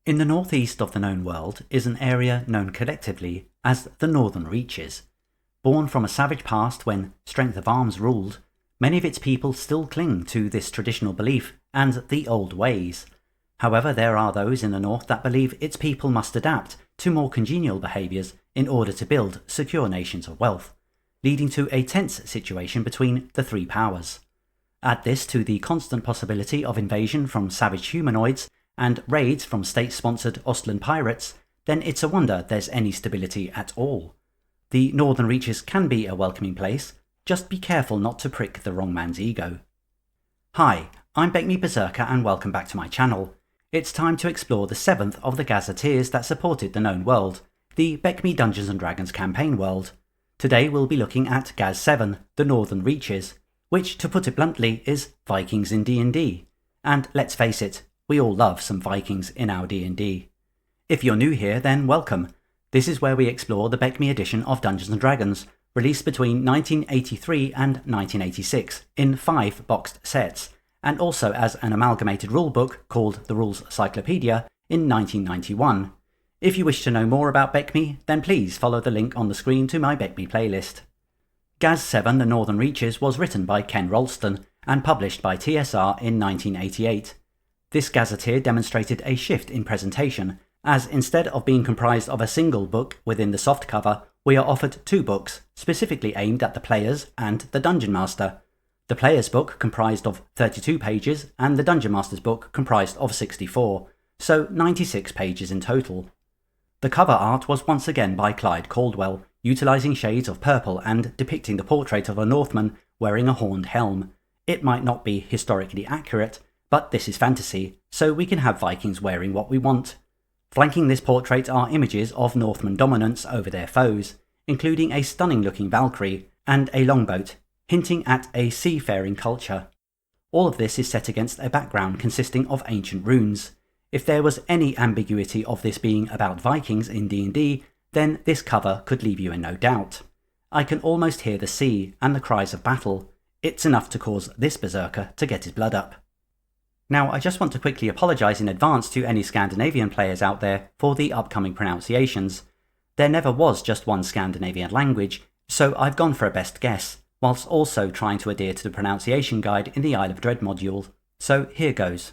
In the northeast of the known world is an area known collectively as the Northern Reaches. Born from a savage past when strength of arms ruled, many of its people still cling to this traditional belief and the old ways. However, there are those in the north that believe its people must adapt to more congenial behaviours in order to build secure nations of wealth, leading to a tense situation between the three powers. Add this to the constant possibility of invasion from savage humanoids and raids from state-sponsored Ostland pirates, then it's a wonder there's any stability at all. The Northern Reaches can be a welcoming place, just be careful not to prick the wrong man's ego. Hi, I'm BECMI Berserker and welcome back to my channel. It's time to explore the 7th of the Gazetteers that supported the known world, the BECMI Dungeons and Dragons campaign world. Today we'll be looking at Gaz7 The Northern Reaches, which, to put it bluntly, is Vikings in D&D. And let's face it, we all love some Vikings in our D&D. If you're new here, then welcome. This is where we explore the BECMI edition of Dungeons and Dragons, released between 1983 and 1986 in 5 boxed sets, and also as an amalgamated rulebook called the Rules Cyclopedia in 1991. If you wish to know more about BECMI, then please follow the link on the screen to my BECMI playlist. Gaz7 The Northern Reaches was written by Ken Rolston and published by TSR in 1988. This gazetteer demonstrated a shift in presentation, as instead of being comprised of a single book within the softcover, we are offered 2 books, specifically aimed at the players and the Dungeon Master. The player's book comprised of 32 pages and the Dungeon Master's book comprised of 64, so 96 pages in total. The cover art was once again by Clyde Caldwell, utilising shades of purple and depicting the portrait of a Northman wearing a horned helm. It might not be historically accurate, but this is fantasy, so we can have Vikings wearing what we want. Flanking this portrait are images of Northman dominance over their foes, including a stunning-looking Valkyrie and a longboat, hinting at a seafaring culture. All of this is set against a background consisting of ancient runes. If there was any ambiguity of this being about Vikings in D&D, then this cover could leave you in no doubt. I can almost hear the sea and the cries of battle. It's enough to cause this berserker to get his blood up. Now, I just want to quickly apologise in advance to any Scandinavian players out there for the upcoming pronunciations. There never was just one Scandinavian language, so I've gone for a best guess, whilst also trying to adhere to the pronunciation guide in the Isle of Dread module. So here goes.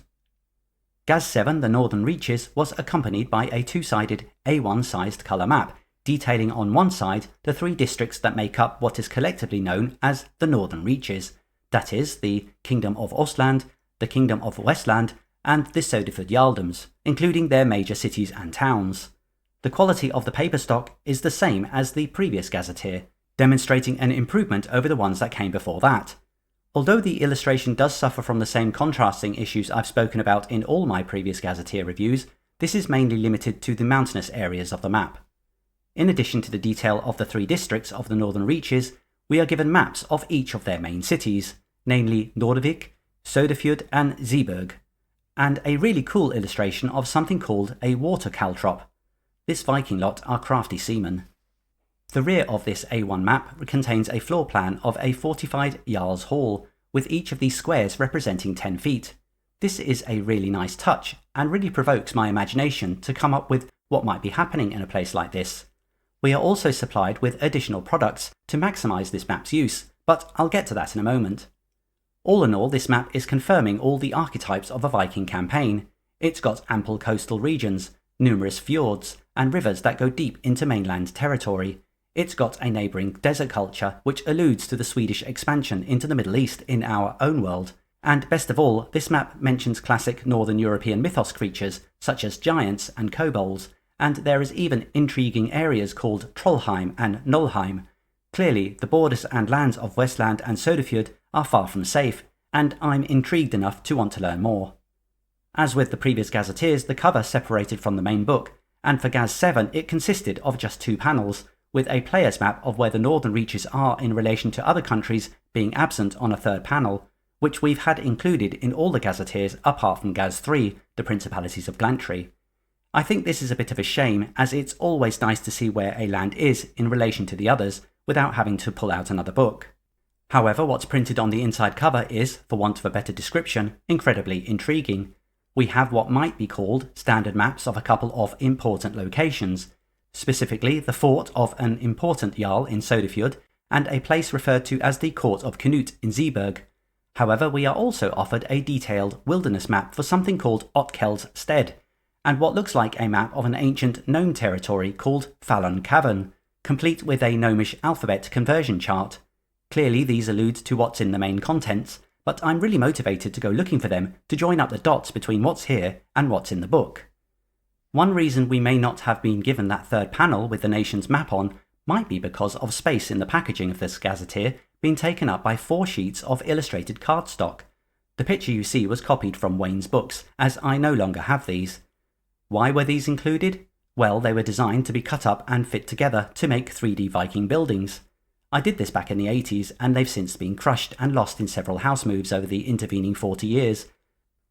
Gaz7 The Northern Reaches was accompanied by a 2-sided A1-sized colour map, detailing on one side the 3 districts that make up what is collectively known as the Northern Reaches, that is, the Kingdom of Ostland, the Kingdom of Westland, and the Sodefjord Jarldoms, including their major cities and towns. The quality of the paper stock is the same as the previous gazetteer, demonstrating an improvement over the ones that came before that. Although the illustration does suffer from the same contrasting issues I've spoken about in all my previous gazetteer reviews, this is mainly limited to the mountainous areas of the map. In addition to the detail of the 3 districts of the Northern Reaches, we are given maps of each of their main cities, namely Nordvik, Sodefjord and Zeeburg, and a really cool illustration of something called a water caltrop. This Viking lot are crafty seamen. The rear of this A1 map contains a floor plan of a fortified Jarl's Hall, with each of these squares representing 10 feet. This is a really nice touch, and really provokes my imagination to come up with what might be happening in a place like this. We are also supplied with additional products to maximise this map's use, but I'll get to that in a moment. All in all, this map is confirming all the archetypes of a Viking campaign. It's got ample coastal regions, numerous fjords, and rivers that go deep into mainland territory. It's got a neighbouring desert culture, which alludes to the Swedish expansion into the Middle East in our own world. And best of all, this map mentions classic Northern European mythos creatures, such as giants and kobolds, and there is even intriguing areas called Trollheim and Nullheim. Clearly, the borders and lands of Westland and Sodefjord are far from safe, and I'm intrigued enough to want to learn more. As with the previous gazetteers, the cover separated from the main book, and for Gaz7 it consisted of just 2 panels, with a player's map of where the Northern Reaches are in relation to other countries being absent on a 3rd panel, which we've had included in all the gazetteers apart from Gaz3, the Principalities of Glantry. I think this is a bit of a shame, as it's always nice to see where a land is in relation to the others without having to pull out another book. However, what's printed on the inside cover is, for want of a better description, incredibly intriguing. We have what might be called standard maps of a couple of important locations, specifically the fort of an important Jarl in Sodefjord and a place referred to as the Court of Knut in Zeeburg. However, we are also offered a detailed wilderness map for something called Otkel's Stead, and what looks like a map of an ancient gnome territory called Fallon Cavern, complete with a gnomish alphabet conversion chart. Clearly these allude to what's in the main contents, but I'm really motivated to go looking for them to join up the dots between what's here and what's in the book. One reason we may not have been given that third panel with the nation's map on might be because of space in the packaging of this Gazetteer being taken up by 4 sheets of illustrated cardstock. The picture you see was copied from Wayne's books, as I no longer have these. Why were these included? Well, they were designed to be cut up and fit together to make 3D Viking buildings. I did this back in the 80s, and they've since been crushed and lost in several house moves over the intervening 40 years.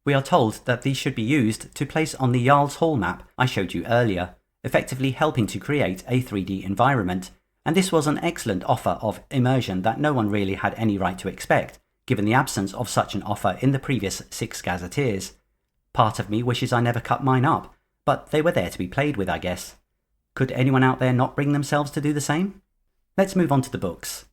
We are told that these should be used to place on the Jarl's Hall map I showed you earlier, effectively helping to create a 3D environment, and this was an excellent offer of immersion that no one really had any right to expect, given the absence of such an offer in the previous 6 Gazetteers. Part of me wishes I never cut mine up, but they were there to be played with, I guess. Could anyone out there not bring themselves to do the same? Let's move on to the books.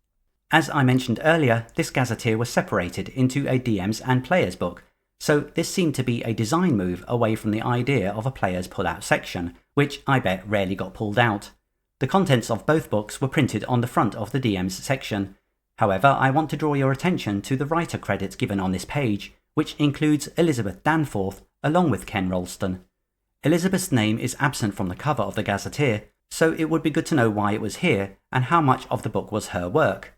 As I mentioned earlier, this Gazetteer was separated into a DM's and player's book, so this seemed to be a design move away from the idea of a player's pull-out section, which I bet rarely got pulled out. The contents of both books were printed on the front of the DM's section. However, I want to draw your attention to the writer credits given on this page, which includes Elizabeth Danforth along with Ken Rolston. Elizabeth's name is absent from the cover of the Gazetteer, so it would be good to know why it was here and how much of the book was her work.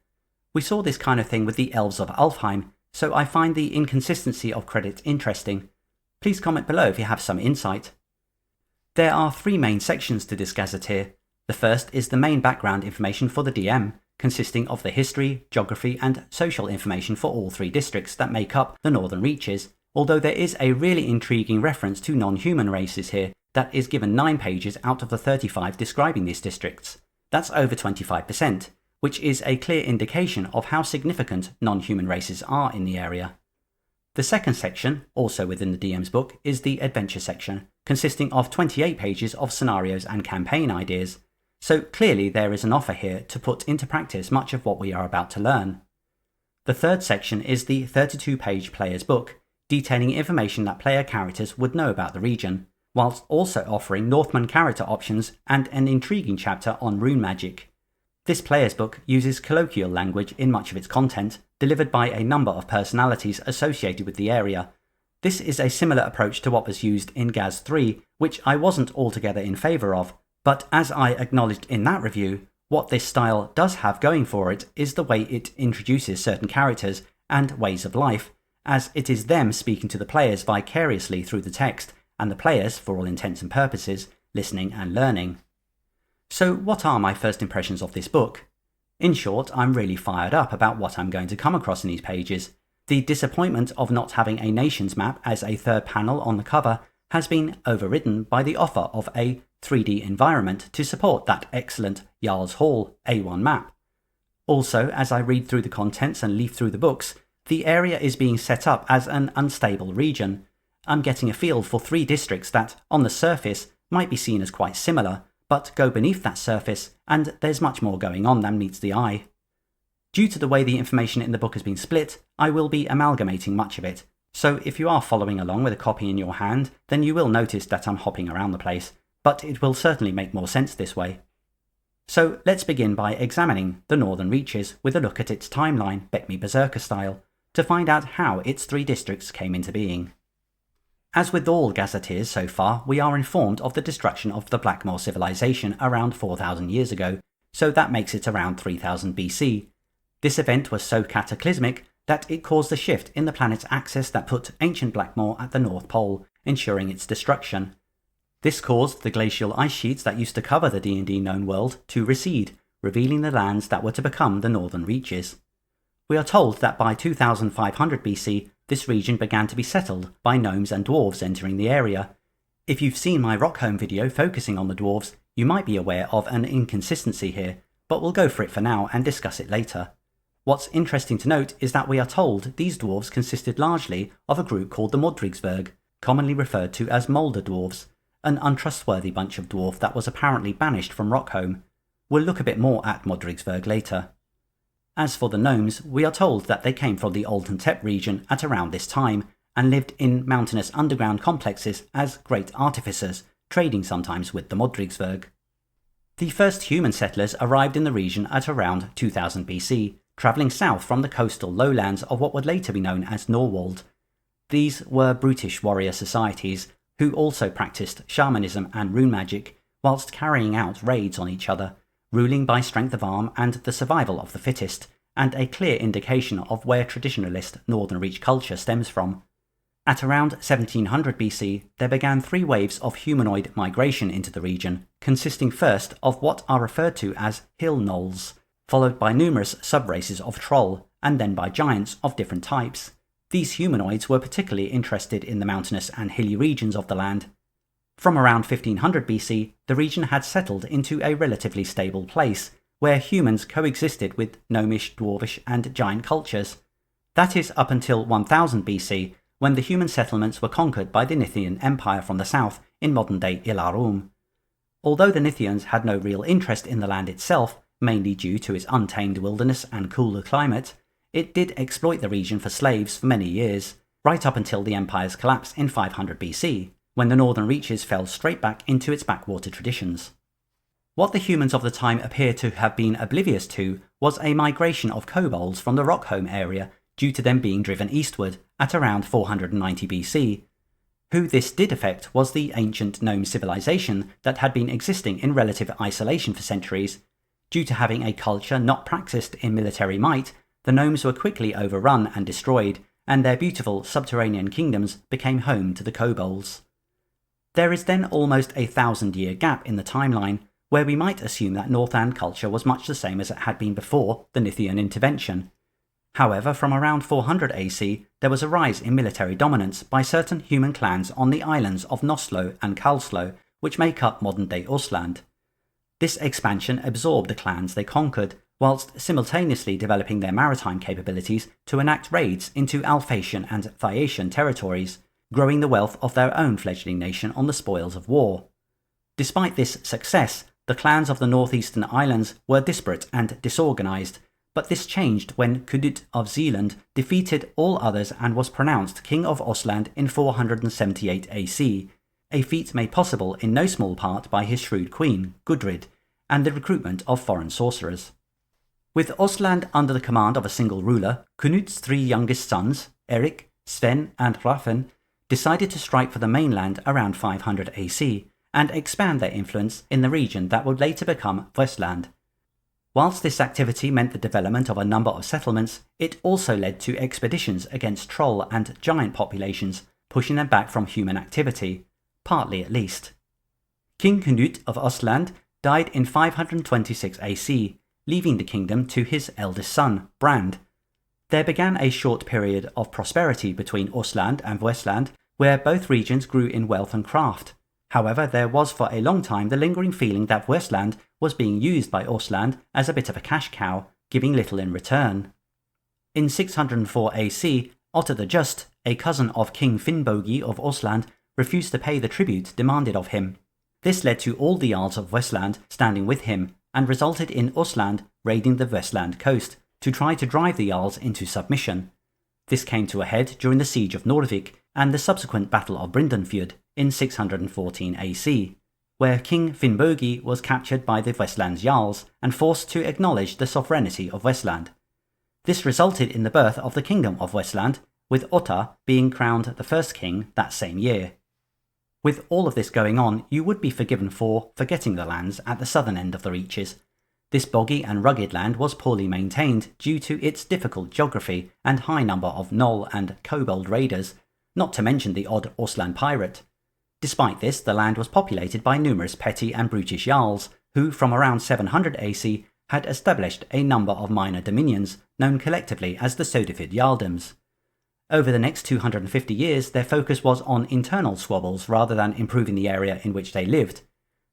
We saw this kind of thing with the Elves of Alfheim, so I find the inconsistency of credit interesting. Please comment below if you have some insight. There are 3 main sections to this Gazetteer. The first is the main background information for the DM, consisting of the history, geography and social information for all 3 districts that make up the Northern Reaches, although there is a really intriguing reference to non-human races here that is given 9 pages out of the 35 describing these districts. That's over 25%, which is a clear indication of how significant non-human races are in the area. The second section, also within the DM's book, is the adventure section, consisting of 28 pages of scenarios and campaign ideas. So clearly there is an offer here to put into practice much of what we are about to learn. The third section is the 32-page player's book, detailing information that player characters would know about the region, whilst also offering Northman character options and an intriguing chapter on rune magic. This player's book uses colloquial language in much of its content, delivered by a number of personalities associated with the area. This is a similar approach to what was used in Gaz 3, which I wasn't altogether in favour of, but as I acknowledged in that review, what this style does have going for it is the way it introduces certain characters and ways of life, as it is them speaking to the players vicariously through the text, and the players, for all intents and purposes, listening and learning. So what are my first impressions of this book? In short, I'm really fired up about what I'm going to come across in these pages. The disappointment of not having a nation's map as a third panel on the cover has been overridden by the offer of a 3D environment to support that excellent Jarl's Hall A1 map. Also, as I read through the contents and leaf through the books, the area is being set up as an unstable region. I'm getting a feel for 3 districts that, on the surface, might be seen as quite similar, but go beneath that surface and there's much more going on than meets the eye. Due to the way the information in the book has been split, I will be amalgamating much of it, so if you are following along with a copy in your hand, then you will notice that I'm hopping around the place, but it will certainly make more sense this way. So let's begin by examining the Northern Reaches with a look at its timeline, BECMI Berserker style, to find out how its 3 districts came into being. As with all Gazetteers so far, we are informed of the destruction of the Blackmoor civilization around 4,000 years ago, so that makes it around 3000 BC. This event was so cataclysmic that it caused a shift in the planet's axis that put ancient Blackmoor at the North Pole, ensuring its destruction. This caused the glacial ice sheets that used to cover the D&D known world to recede, revealing the lands that were to become the Northern Reaches. We are told that by 2500 BC, this region began to be settled by gnomes and dwarves entering the area. If you've seen my Rockholm video focusing on the dwarves, you might be aware of an inconsistency here, but we'll go for it for now and discuss it later. What's interesting to note is that we are told these dwarves consisted largely of a group called the Modrigsverg, commonly referred to as Moulder Dwarves, an untrustworthy bunch of dwarf that was apparently banished from Rockholm. We'll look a bit more at Modrigsburg later. As for the gnomes, we are told that they came from the Olden-Tepp region at around this time, and lived in mountainous underground complexes as great artificers, trading sometimes with the Modrigsburg. The first human settlers arrived in the region at around 2000 BC, travelling south from the coastal lowlands of what would later be known as Norwald. These were brutish warrior societies, who also practiced shamanism and rune magic, whilst carrying out raids on each other, ruling by strength of arm and the survival of the fittest, and a clear indication of where traditionalist Northern Reach culture stems from. At around 1700 BC, there began 3 waves of humanoid migration into the region, consisting first of what are referred to as hill gnolls, followed by numerous sub-races of troll, and then by giants of different types. These humanoids were particularly interested in the mountainous and hilly regions of the land. From around 1500 BC, the region had settled into a relatively stable place, where humans coexisted with gnomish, dwarvish, and giant cultures. That is up until 1000 BC, when the human settlements were conquered by the Nithian Empire from the south in modern-day Ilarum. Although the Nithians had no real interest in the land itself, mainly due to its untamed wilderness and cooler climate, it did exploit the region for slaves for many years, right up until the Empire's collapse in 500 BC, when the Northern Reaches fell straight back into its backwater traditions. What the humans of the time appear to have been oblivious to was a migration of kobolds from the Rockholm area due to them being driven eastward at around 490 BC. Who this did affect was the ancient gnome civilization that had been existing in relative isolation for centuries. Due to having a culture not practiced in military might, the gnomes were quickly overrun and destroyed, and their beautiful subterranean kingdoms became home to the kobolds. There is then almost a 1,000-year gap in the timeline, where we might assume that Northland culture was much the same as it had been before the Nithian intervention. However, from around 400 AC, there was a rise in military dominance by certain human clans on the islands of Noslo and Kalslo, which make up modern-day Ostland. This expansion absorbed the clans they conquered, whilst simultaneously developing their maritime capabilities to enact raids into Alphatian and Thaiatian territories, growing the wealth of their own fledgling nation on the spoils of war. Despite this success, the clans of the northeastern islands were disparate and disorganised, but this changed when Canute of Zealand defeated all others and was pronounced King of Ostland in 478 AC, a feat made possible in no small part by his shrewd queen, Gudrid, and the recruitment of foreign sorcerers. With Ostland under the command of a single ruler, Canute's 3 youngest sons, Eric, Sven and Raffen, decided to strike for the mainland around 500 AC and expand their influence in the region that would later become Westland. Whilst this activity meant the development of a number of settlements, it also led to expeditions against troll and giant populations, pushing them back from human activity, partly at least. King Canute of Ostland died in 526 AC, leaving the kingdom to his eldest son, Brand. There began a short period of prosperity between Ostland and Westland, where both regions grew in wealth and craft. However, there was for a long time the lingering feeling that Westland was being used by Ostland as a bit of a cash cow, giving little in return. In 604 AC, Otto the Just, a cousin of King Finnbogi of Ostland, refused to pay the tribute demanded of him. This led to all the Jarls of Westland standing with him, and resulted in Ostland raiding the Westland coast to try to drive the Jarls into submission. This came to a head during the siege of Nordvik and the subsequent Battle of Brindenfjord in 614 AC, where King Finnbogi was captured by the Westland's Jarls and forced to acknowledge the sovereignty of Westland. This resulted in the birth of the Kingdom of Westland, with Otta being crowned the first king that same year. With all of this going on, you would be forgiven for forgetting the lands at the southern end of the Reaches. This boggy and rugged land was poorly maintained due to its difficult geography and high number of gnoll and kobold raiders, not to mention the odd Ostland pirate. Despite this, the land was populated by numerous petty and brutish Jarls, who from around 700 AC had established a number of minor dominions, known collectively as the Sodefjord Jarldoms. Over the next 250 years, their focus was on internal squabbles rather than improving the area in which they lived.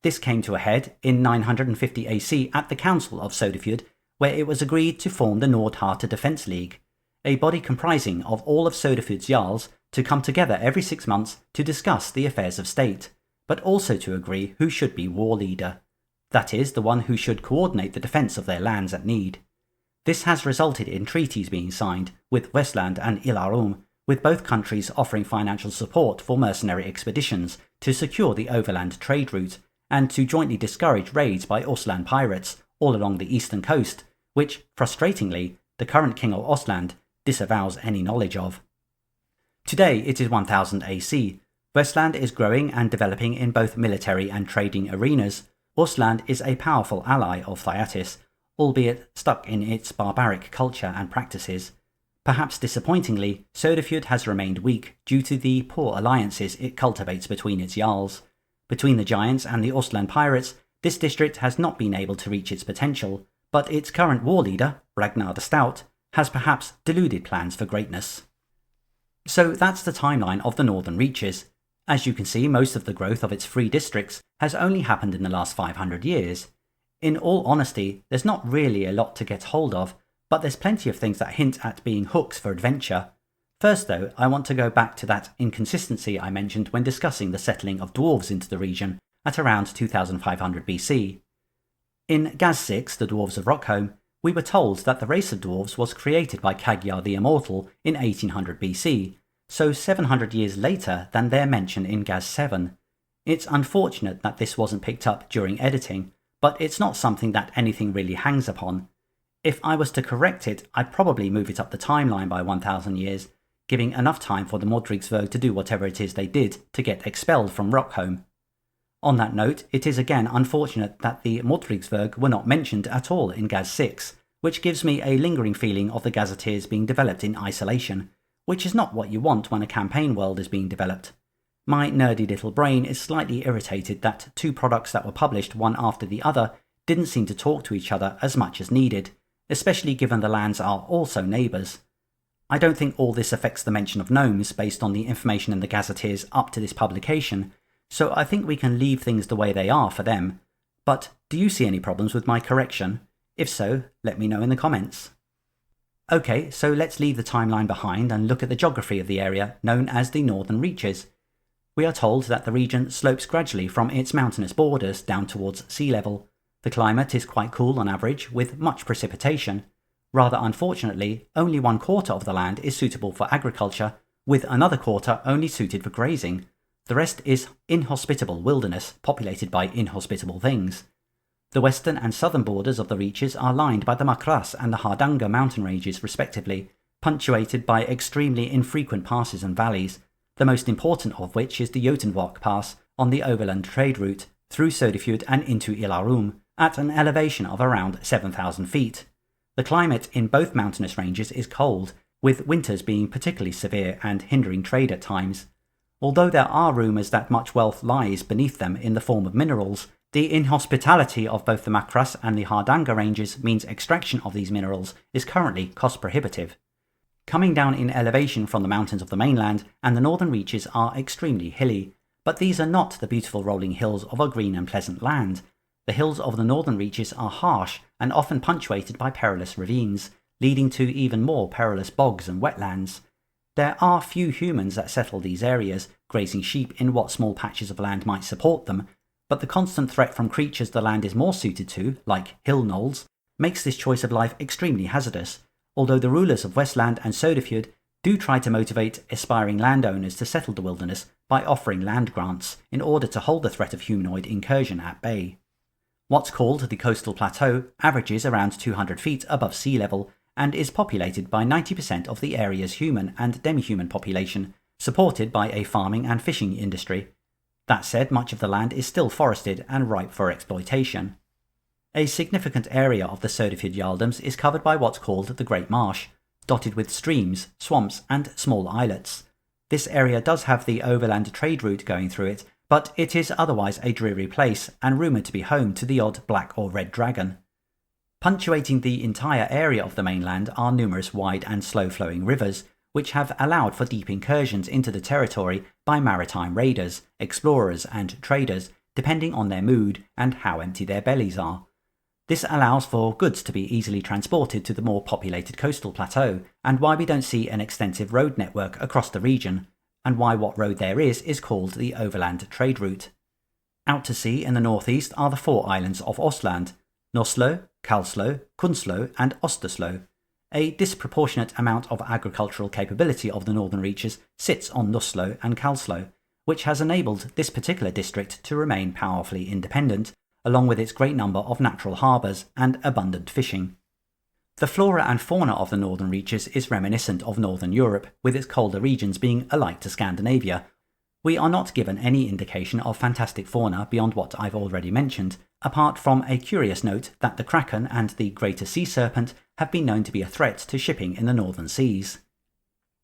This came to a head in 950 AC at the Council of Sodefjord, where it was agreed to form the Nordharter Defence League, a body comprising of all of Sodefjord's jarls to come together every 6 months to discuss the affairs of state, but also to agree who should be war leader. That is, the one who should coordinate the defence of their lands at need. This has resulted in treaties being signed with Westland and Ilarum, with both countries offering financial support for mercenary expeditions to secure the overland trade route and to jointly discourage raids by Ostland pirates all along the eastern coast, which, frustratingly, the current king of Ostland disavows any knowledge of. Today it is 1000 AC. Westland is growing and developing in both military and trading arenas. Ostland is a powerful ally of Thyatis, albeit stuck in its barbaric culture and practices. Perhaps disappointingly, Sodefjord has remained weak due to the poor alliances it cultivates between its jarls. Between the Giants and the Ostland pirates, this district has not been able to reach its potential, but its current war leader, Ragnar the Stout, has perhaps deluded plans for greatness. So that's the timeline of the Northern Reaches. As you can see, most of the growth of its free districts has only happened in the last 500 years. In all honesty, there's not really a lot to get hold of, but there's plenty of things that hint at being hooks for adventure. First though, I want to go back to that inconsistency I mentioned when discussing the settling of dwarves into the region at around 2500 BC. In Gaz6, the Dwarves of Rockholm, we were told that the race of dwarves was created by Cagyar the Immortal in 1800 BC, so 700 years later than their mention in Gaz7. It's unfortunate that this wasn't picked up during editing, but it's not something that anything really hangs upon. If I was to correct it, I'd probably move it up the timeline by 1000 years, giving enough time for the Modrigsvurg to do whatever it is they did to get expelled from Rockholm. On that note, it is again unfortunate that the Modrigsvurg were not mentioned at all in Gaz6, which gives me a lingering feeling of the Gazetteers being developed in isolation, which is not what you want when a campaign world is being developed. My nerdy little brain is slightly irritated that two products that were published one after the other didn't seem to talk to each other as much as needed, especially given the lands are also neighbours. I don't think all this affects the mention of gnomes based on the information in the Gazetteers up to this publication, so I think we can leave things the way they are for them. But do you see any problems with my correction? If so, let me know in the comments. Okay, so let's leave the timeline behind and look at the geography of the area known as the Northern Reaches. We are told that the region slopes gradually from its mountainous borders down towards sea level. The climate is quite cool on average, with much precipitation. Rather unfortunately, only 1/4 of the land is suitable for agriculture, with another quarter only suited for grazing. The rest is inhospitable wilderness populated by inhospitable things. The western and southern borders of the reaches are lined by the Makras and the Hardanger mountain ranges respectively, punctuated by extremely infrequent passes and valleys, the most important of which is the Jotunvok Pass on the overland trade route through Sodefjord and into Ilarum, at an elevation of around 7,000 feet. The climate in both mountainous ranges is cold, with winters being particularly severe and hindering trade at times. Although there are rumours that much wealth lies beneath them in the form of minerals, the inhospitality of both the Makras and the Hardanger ranges means extraction of these minerals is currently cost prohibitive. Coming down in elevation from the mountains of the mainland and the northern reaches are extremely hilly, but these are not the beautiful rolling hills of our green and pleasant land. The hills of the northern reaches are harsh and often punctuated by perilous ravines, leading to even more perilous bogs and wetlands. There are few humans that settle these areas, grazing sheep in what small patches of land might support them, but the constant threat from creatures the land is more suited to, like hill gnolls, makes this choice of life extremely hazardous, although the rulers of Westland and Sodefjord do try to motivate aspiring landowners to settle the wilderness by offering land grants in order to hold the threat of humanoid incursion at bay. What's called the coastal plateau averages around 200 feet above sea level and is populated by 90% of the area's human and demi-human population, supported by a farming and fishing industry. That said, much of the land is still forested and ripe for exploitation. A significant area of the Sodefjord Jarldoms is covered by what's called the Great Marsh, dotted with streams, swamps and small islets. This area does have the overland trade route going through it, but it is otherwise a dreary place and rumoured to be home to the odd black or red dragon. Punctuating the entire area of the mainland are numerous wide and slow-flowing rivers, which have allowed for deep incursions into the territory by maritime raiders, explorers and traders, depending on their mood and how empty their bellies are. This allows for goods to be easily transported to the more populated coastal plateau, and why we don't see an extensive road network across the region, and why what road there is called the overland trade route. Out to sea in the northeast are the 4 islands of Ostland: Noslo, Kalslo, Kunslo and Osterslo. A disproportionate amount of agricultural capability of the Northern Reaches sits on Noslo and Kalslo, which has enabled this particular district to remain powerfully independent, along with its great number of natural harbours and abundant fishing. The flora and fauna of the Northern Reaches is reminiscent of Northern Europe, with its colder regions being alike to Scandinavia. We are not given any indication of fantastic fauna beyond what I've already mentioned, apart from a curious note that the kraken and the greater sea serpent have been known to be a threat to shipping in the northern seas.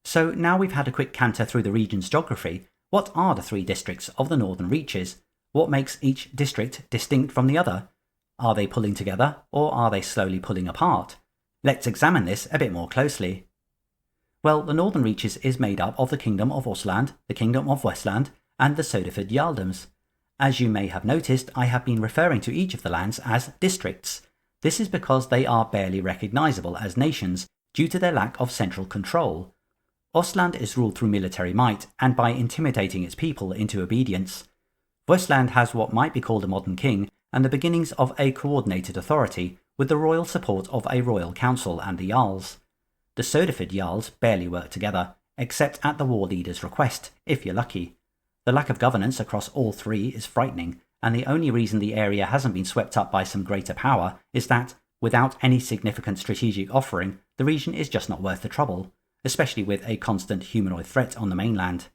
So now we've had a quick canter through the region's geography, what are the 3 districts of the Northern Reaches? What makes each district distinct from the other? Are they pulling together, or are they slowly pulling apart? Let's examine this a bit more closely. Well, the Northern Reaches is made up of the Kingdom of Ostland, the Kingdom of Westland, and the Sodefjord Jarldoms. As you may have noticed, I have been referring to each of the lands as districts. This is because they are barely recognisable as nations due to their lack of central control. Ostland is ruled through military might and by intimidating its people into obedience. Westland has what might be called a modern king and the beginnings of a coordinated authority with the royal support of a royal council and the Jarls. The Sodefjord Jarls barely work together, except at the war leader's request, if you're lucky. The lack of governance across all 3 is frightening, and the only reason the area hasn't been swept up by some greater power is that, without any significant strategic offering, the region is just not worth the trouble, especially with a constant humanoid threat on the mainland.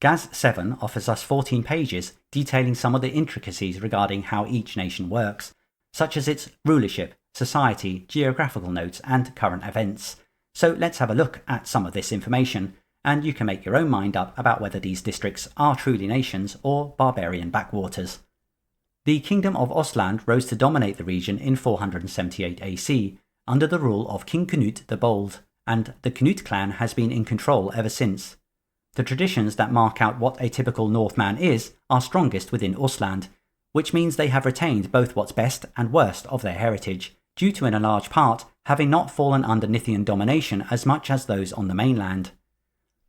Gaz7 offers us 14 pages detailing some of the intricacies regarding how each nation works, such as its rulership, society, geographical notes, and current events. So let's have a look at some of this information, and you can make your own mind up about whether these districts are truly nations or barbarian backwaters. The Kingdom of Ostland rose to dominate the region in 478 AC, under the rule of King Canute the Bold, and the Canute clan has been in control ever since. The traditions that mark out what a typical Northman is are strongest within Ostland, which means they have retained both what's best and worst of their heritage, due to in a large part having not fallen under Nithian domination as much as those on the mainland.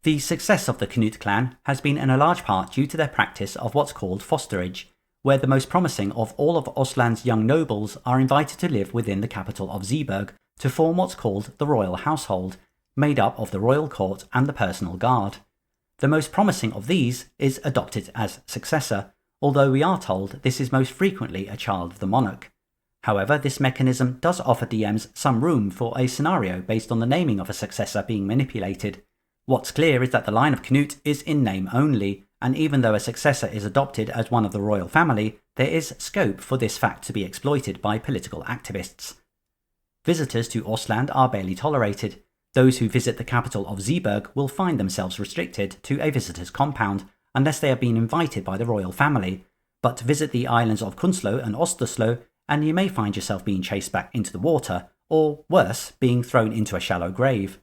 The success of the Canute clan has been in a large part due to their practice of what's called fosterage, where the most promising of all of Ostland's young nobles are invited to live within the capital of Zeeburg to form what's called the royal household, made up of the royal court and the personal guard. The most promising of these is adopted as successor, although we are told this is most frequently a child of the monarch. However, this mechanism does offer DMs some room for a scenario based on the naming of a successor being manipulated. What's clear is that the line of Canute is in name only, and even though a successor is adopted as one of the royal family, there is scope for this fact to be exploited by political activists. Visitors to Ostland are barely tolerated. Those who visit the capital of Zeeburg will find themselves restricted to a visitor's compound, unless they have been invited by the royal family, but visit the islands of Kunslo and Osterslo, and you may find yourself being chased back into the water, or worse, being thrown into a shallow grave.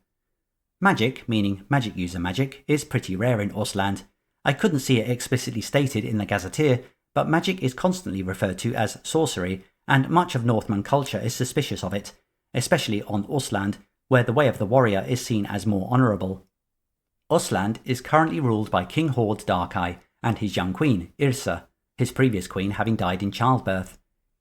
Magic, meaning magic user magic, is pretty rare in Ostland. I couldn't see it explicitly stated in the Gazetteer, but magic is constantly referred to as sorcery, and much of Northman culture is suspicious of it, especially on Ostland, where the way of the warrior is seen as more honourable. Ostland is currently ruled by King Hord Darkeye and his young queen, Yrsa, his previous queen having died in childbirth.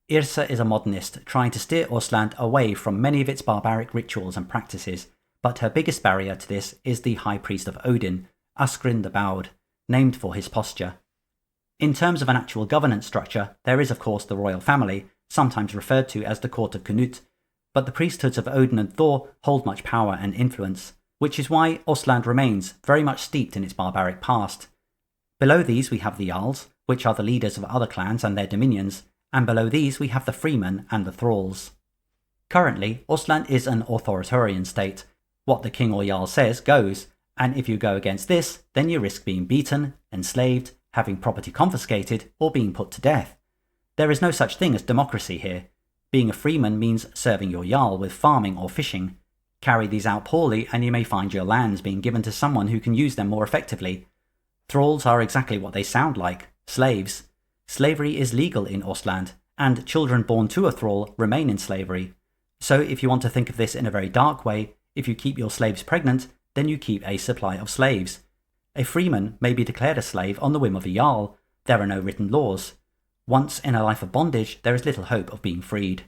Yrsa is a modernist trying to steer Ostland away from many of its barbaric rituals and practices, but her biggest barrier to this is the High Priest of Odin, Askrin the Bowed, named for his posture. In terms of an actual governance structure, there is of course the royal family, sometimes referred to as the Court of Canute, but the priesthoods of Odin and Thor hold much power and influence, which is why Ostland remains very much steeped in its barbaric past. Below these we have the Jarls, which are the leaders of other clans and their dominions, and below these we have the freemen and the thralls. Currently, Ostland is an authoritarian state. What the king or jarl says goes, and if you go against this, then you risk being beaten, enslaved, having property confiscated, or being put to death. There is no such thing as democracy here. Being a freeman means serving your jarl with farming or fishing. Carry these out poorly and you may find your lands being given to someone who can use them more effectively. Thralls are exactly what they sound like, slaves. Slavery is legal in Ostland, and children born to a thrall remain in slavery. So if you want to think of this in a very dark way, if you keep your slaves pregnant, then you keep a supply of slaves. A freeman may be declared a slave on the whim of a jarl. There are no written laws. Once in a life of bondage, there is little hope of being freed.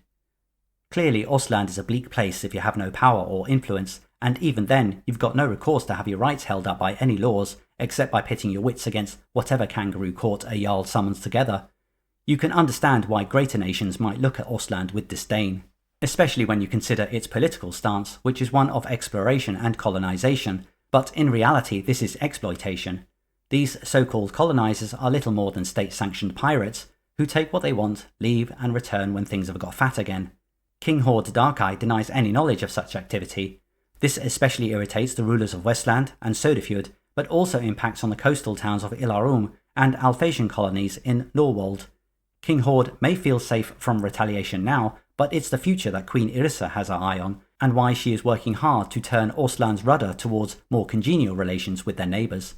Clearly, Ostland is a bleak place if you have no power or influence, and even then, you've got no recourse to have your rights held up by any laws, except by pitting your wits against whatever kangaroo court a jarl summons together. You can understand why greater nations might look at Ostland with disdain, especially when you consider its political stance, which is one of exploration and colonization, but in reality this is exploitation. These so-called colonizers are little more than state-sanctioned pirates, who take what they want, leave, and return when things have got fat again. King Horde Darkeye denies any knowledge of such activity. This especially irritates the rulers of Westland and Sodefjord, but also impacts on the coastal towns of Ilarum and Alphasian colonies in Lorwald. King Horde may feel safe from retaliation now, but it's the future that Queen Irsa has her eye on, and why she is working hard to turn Ostland's rudder towards more congenial relations with their neighbours.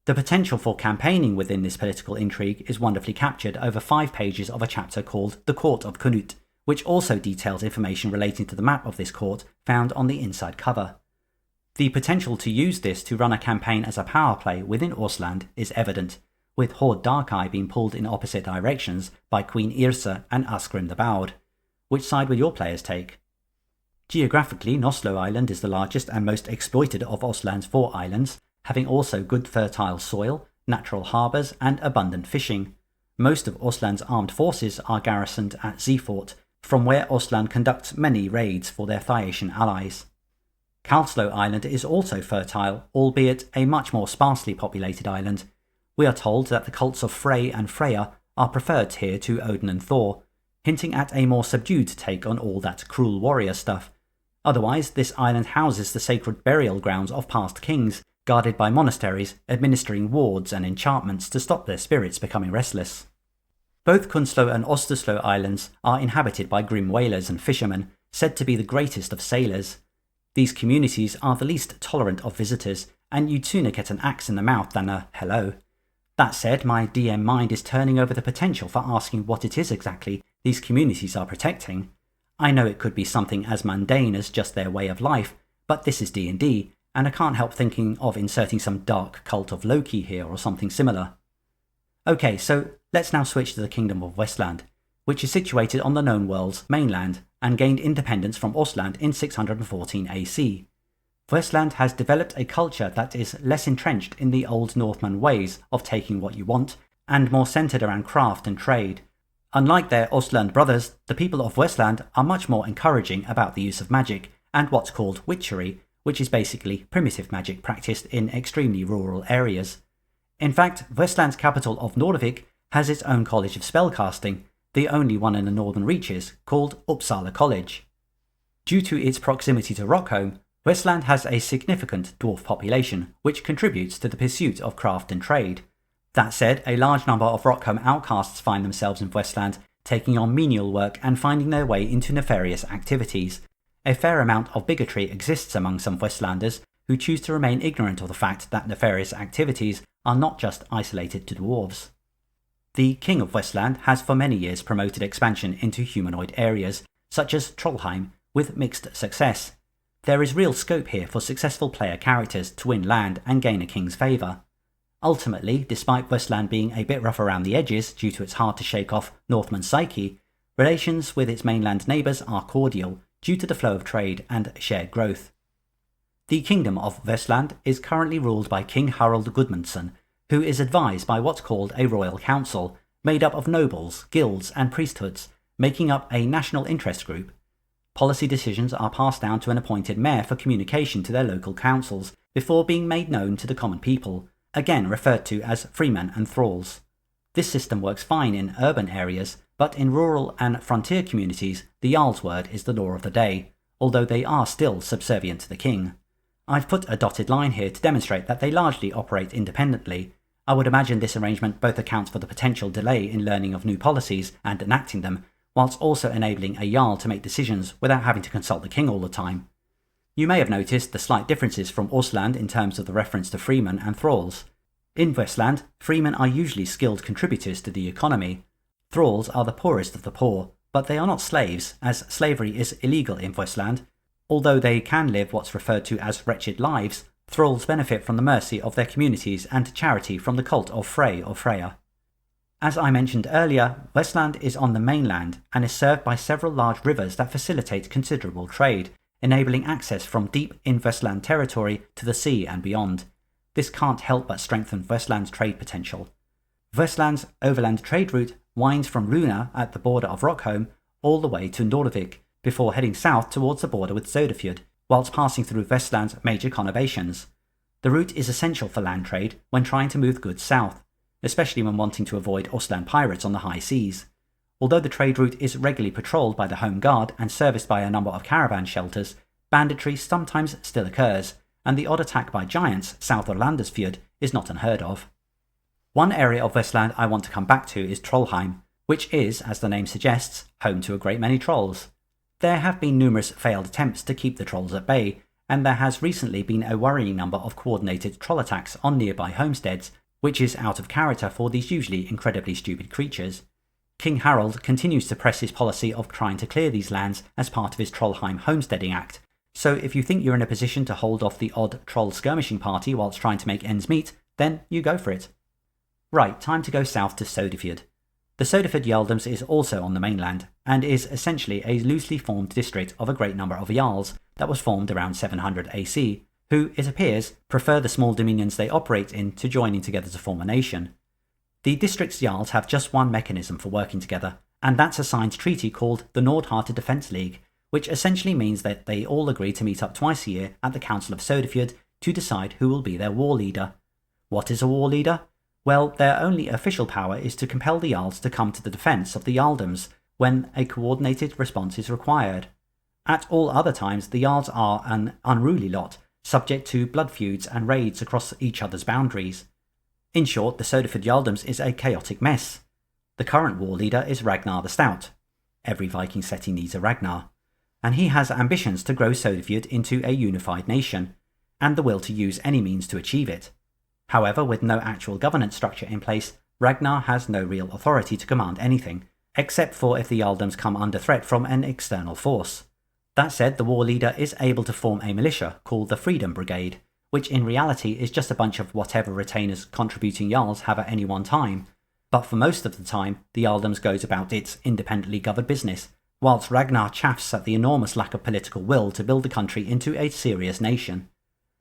The potential for campaigning within this political intrigue is wonderfully captured over 5 pages of a chapter called The Court of Knut, which also details information relating to the map of this court found on the inside cover. The potential to use this to run a campaign as a power play within Ostland is evident, with Horde Darkeye being pulled in opposite directions by Queen Irsa and Asgrim the Bowed. Which side will your players take? Geographically, Noslo Island is the largest and most exploited of Ostland's 4 islands, having also good fertile soil, natural harbours and abundant fishing. Most of Ostland's armed forces are garrisoned at Zeefort, from where Ostland conducts many raids for their Thaiatian allies. Kalslo Island is also fertile, albeit a much more sparsely populated island. We are told that the cults of Frey and Freya are preferred here to Odin and Thor, hinting at a more subdued take on all that cruel warrior stuff. Otherwise, this island houses the sacred burial grounds of past kings, guarded by monasteries, administering wards and enchantments to stop their spirits becoming restless. Both Kunslo and Osterslo Islands are inhabited by grim whalers and fishermen, said to be the greatest of sailors. These communities are the least tolerant of visitors, and you'd sooner get an axe in the mouth than a hello. That said, my DM mind is turning over the potential for asking what it is exactly these communities are protecting. I know it could be something as mundane as just their way of life, but this is D&D, and I can't help thinking of inserting some dark cult of Loki here or something similar. Okay, so let's now switch to the Kingdom of Westland, which is situated on the known world's mainland and gained independence from Ostland in 614 AC. Westland has developed a culture that is less entrenched in the old Northman ways of taking what you want, and more centred around craft and trade. Unlike their Ostland brothers, the people of Westland are much more encouraging about the use of magic and what's called witchery, which is basically primitive magic practiced in extremely rural areas. In fact, Westland's capital of Nordvik has its own college of spellcasting, the only one in the Northern Reaches, called Uppsala College. Due to its proximity to Rockholm, Westland has a significant dwarf population, which contributes to the pursuit of craft and trade. That said, a large number of Rockholm outcasts find themselves in Westland, taking on menial work and finding their way into nefarious activities. A fair amount of bigotry exists among some Westlanders, who choose to remain ignorant of the fact that nefarious activities are not just isolated to dwarves. The King of Westland has for many years promoted expansion into humanoid areas, such as Trollheim, with mixed success. There is real scope here for successful player characters to win land and gain a king's favour. Ultimately, despite Westland being a bit rough around the edges due to its hard-to-shake-off Northman psyche, relations with its mainland neighbours are cordial due to the flow of trade and shared growth. The Kingdom of Westland is currently ruled by King Harald Gudmundsson, who is advised by what's called a royal council, made up of nobles, guilds and priesthoods, making up a national interest group. Policy decisions are passed down to an appointed mayor for communication to their local councils before being made known to the common people, again referred to as freemen and thralls. This system works fine in urban areas, but in rural and frontier communities, the Jarl's word is the law of the day, although they are still subservient to the king. I've put a dotted line here to demonstrate that they largely operate independently. I would imagine this arrangement both accounts for the potential delay in learning of new policies and enacting them, whilst also enabling a Jarl to make decisions without having to consult the king all the time. You may have noticed the slight differences from Ostland in terms of the reference to freemen and thralls. In Westland, freemen are usually skilled contributors to the economy. Thralls are the poorest of the poor, but they are not slaves, as slavery is illegal in Vestland. Although they can live what's referred to as wretched lives, thralls benefit from the mercy of their communities and charity from the cult of Frey or Freya. As I mentioned earlier, Vestland is on the mainland and is served by several large rivers that facilitate considerable trade, enabling access from deep in Vestland territory to the sea and beyond. This can't help but strengthen Vestland's trade potential. Vestland's overland trade route winds from Rune at the border of Rockholm all the way to Nordvik, before heading south towards the border with Sodefjord, whilst passing through Vestland's major conurbations. The route is essential for land trade when trying to move goods south, especially when wanting to avoid Ostland pirates on the high seas. Although the trade route is regularly patrolled by the Home Guard and serviced by a number of caravan shelters, banditry sometimes still occurs, and the odd attack by giants south of Landersfjord is not unheard of. One area of Vestland I want to come back to is Trollheim, which is, as the name suggests, home to a great many trolls. There have been numerous failed attempts to keep the trolls at bay, and there has recently been a worrying number of coordinated troll attacks on nearby homesteads, which is out of character for these usually incredibly stupid creatures. King Harold continues to press his policy of trying to clear these lands as part of his Trollheim Homesteading Act, so if you think you're in a position to hold off the odd troll skirmishing party whilst trying to make ends meet, then you go for it. Right, time to go south to Sodefjord. The Sodefjord Jarldoms is also on the mainland, and is essentially a loosely formed district of a great number of Jarls that was formed around 700 AC, who, it appears, prefer the small dominions they operate in to joining together to form a nation. The district's Jarls have just one mechanism for working together, and that's a signed treaty called the Nordharter Defence League, which essentially means that they all agree to meet up twice a year at the Council of Sodefjord to decide who will be their war leader. What is a war leader? Well, their only official power is to compel the Jarls to come to the defence of the Jarldoms when a coordinated response is required. At all other times, the Jarls are an unruly lot, subject to blood feuds and raids across each other's boundaries. In short, the Sodefjord Jarldoms is a chaotic mess. The current war leader is Ragnar the Stout. Every Viking setting needs a Ragnar. And he has ambitions to grow Sodefjord into a unified nation, and the will to use any means to achieve it. However, with no actual governance structure in place, Ragnar has no real authority to command anything, except for if the Jarldoms come under threat from an external force. That said, the war leader is able to form a militia called the Freedom Brigade, which in reality is just a bunch of whatever retainers contributing Jarls have at any one time. But for most of the time, the Jarldoms goes about its independently governed business, whilst Ragnar chaffs at the enormous lack of political will to build the country into a serious nation.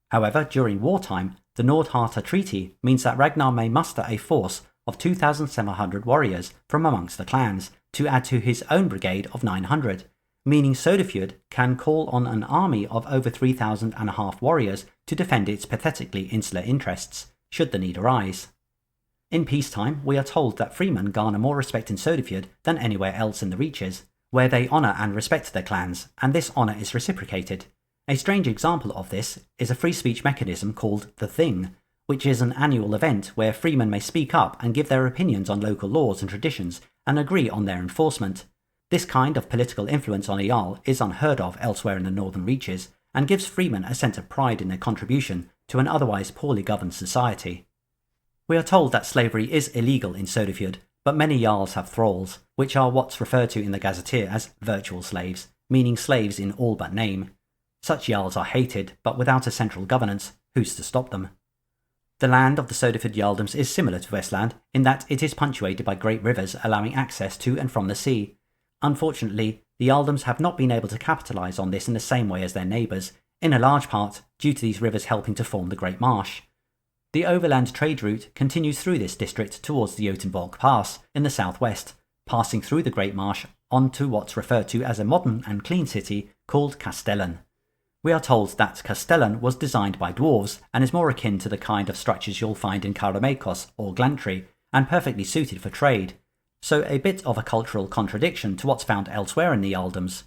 However, during wartime, the Nordharter Treaty means that Ragnar may muster a force of 2,700 warriors from amongst the clans to add to his own brigade of 900, meaning Sodefjord can call on an army of over 3,500 warriors to defend its pathetically insular interests, should the need arise. In peacetime, we are told that freemen garner more respect in Sodefjord than anywhere else in the Reaches, where they honour and respect their clans, and this honour is reciprocated. A strange example of this is a free speech mechanism called The Thing, which is an annual event where freemen may speak up and give their opinions on local laws and traditions and agree on their enforcement. This kind of political influence on a Jarl is unheard of elsewhere in the Northern Reaches, and gives freemen a sense of pride in their contribution to an otherwise poorly governed society. We are told that slavery is illegal in Sodefjord, but many Jarls have thralls, which are what's referred to in the Gazetteer as virtual slaves, meaning slaves in all but name. Such Jarls are hated, but without a central governance, who's to stop them? The land of the Sodefjord Jarldoms is similar to Vestland in that it is punctuated by great rivers allowing access to and from the sea. Unfortunately, the Jarldoms have not been able to capitalise on this in the same way as their neighbours, in a large part due to these rivers helping to form the Great Marsh. The overland trade route continues through this district towards the Jotunborg Pass in the southwest, passing through the Great Marsh onto what's referred to as a modern and clean city called Castellan. We are told that Castellan was designed by dwarves and is more akin to the kind of structures you'll find in Karamakos or Glantry, and perfectly suited for trade. So a bit of a cultural contradiction to what's found elsewhere in the Jarldoms.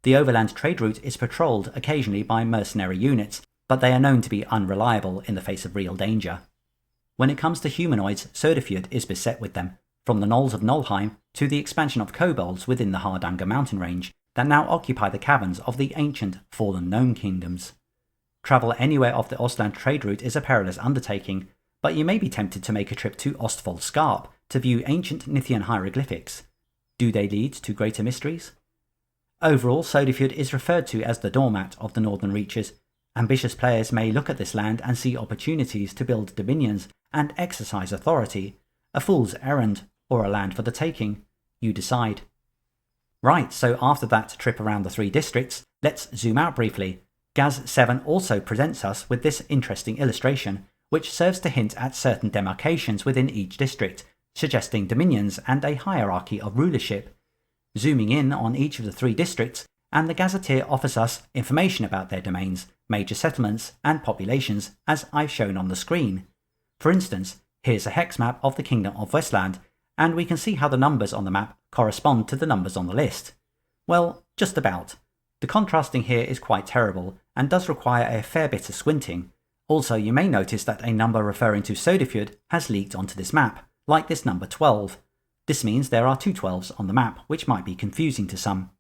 The overland trade route is patrolled occasionally by mercenary units, but they are known to be unreliable in the face of real danger. When it comes to humanoids, Sodefjord is beset with them, from the gnolls of Nolheim to the expansion of kobolds within the Hardanger mountain range that now occupy the caverns of the ancient fallen gnome kingdoms. Travel anywhere off the Ostland trade route is a perilous undertaking, but you may be tempted to make a trip to Ostfold Scarp to view ancient Nithian hieroglyphics. Do they lead to greater mysteries? Overall, Sodefjord is referred to as the doormat of the Northern Reaches. Ambitious players may look at this land and see opportunities to build dominions and exercise authority. A fool's errand, or a land for the taking. You decide. Right, so after that trip around the 3 districts, let's zoom out briefly. Gaz7 also presents us with this interesting illustration, which serves to hint at certain demarcations within each district, suggesting dominions and a hierarchy of rulership. Zooming in on each of the 3 districts, and the Gazetteer offers us information about their domains, major settlements, and populations, as I've shown on the screen. For instance, here's a hex map of the Kingdom of Westland, and we can see how the numbers on the map correspond to the numbers on the list. Well, just about. The contrasting here is quite terrible, and does require a fair bit of squinting. Also, you may notice that a number referring to Sodefjord has leaked onto this map, like this number 12. This means there are 2 12s on the map, which might be confusing to some.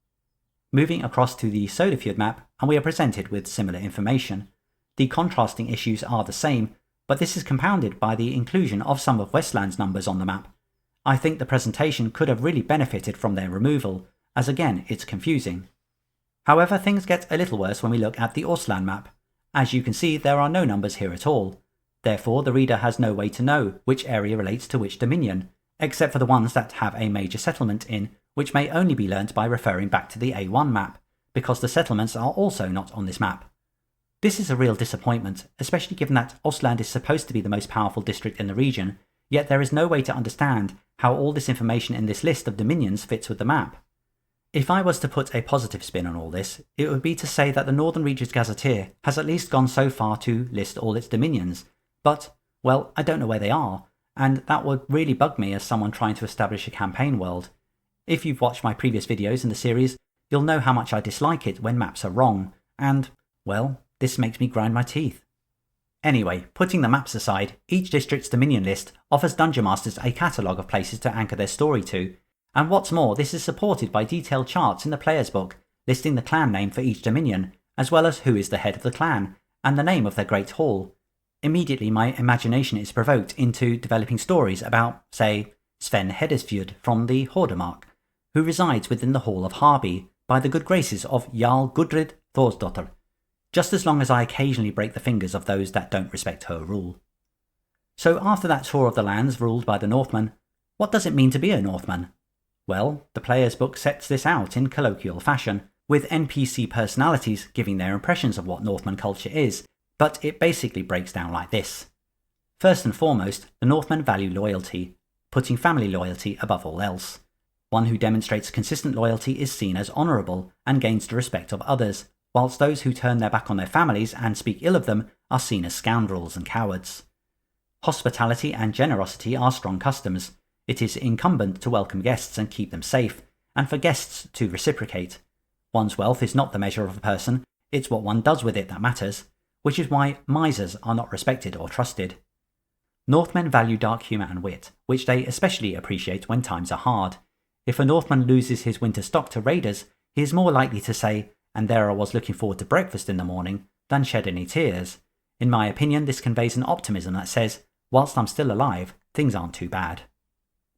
Moving across to the Sodefjord map, and we are presented with similar information. The contrasting issues are the same, but this is compounded by the inclusion of some of Westland's numbers on the map. I think the presentation could have really benefited from their removal, as again it's confusing. However, things get a little worse when we look at the Ostland map. As you can see, there are no numbers here at all. Therefore, the reader has no way to know which area relates to which dominion, except for the ones that have a major settlement in, which may only be learnt by referring back to the A1 map, because the settlements are also not on this map. This is a real disappointment, especially given that Ostland is supposed to be the most powerful district in the region, yet there is no way to understand how all this information in this list of dominions fits with the map. If I was to put a positive spin on all this, it would be to say that the Northern Reaches Gazetteer has at least gone so far to list all its dominions, but, well, I don't know where they are, and that would really bug me as someone trying to establish a campaign world. If you've watched my previous videos in the series, you'll know how much I dislike it when maps are wrong, and, well, this makes me grind my teeth. Anyway, putting the maps aside, each district's dominion list offers Dungeon Masters a catalogue of places to anchor their story to, and what's more, this is supported by detailed charts in the player's book, listing the clan name for each dominion, as well as who is the head of the clan, and the name of their great hall. Immediately my imagination is provoked into developing stories about, say, Sven Hedesfjord from the Hordemark, who resides within the Hall of Harby, by the good graces of Jarl Gudrid Thorsdotter, just as long as I occasionally break the fingers of those that don't respect her rule. So after that tour of the lands ruled by the Northmen, what does it mean to be a Northman? Well, the player's book sets this out in colloquial fashion, with NPC personalities giving their impressions of what Northman culture is, but it basically breaks down like this. First and foremost, the Northmen value loyalty, putting family loyalty above all else. One who demonstrates consistent loyalty is seen as honourable and gains the respect of others, whilst those who turn their back on their families and speak ill of them are seen as scoundrels and cowards. Hospitality and generosity are strong customs. It is incumbent to welcome guests and keep them safe, and for guests to reciprocate. One's wealth is not the measure of a person, it's what one does with it that matters, which is why misers are not respected or trusted. Northmen value dark humour and wit, which they especially appreciate when times are hard. If a Northman loses his winter stock to raiders, he is more likely to say, "And there I was looking forward to breakfast in the morning," than shed any tears. In my opinion, this conveys an optimism that says, whilst I'm still alive, things aren't too bad.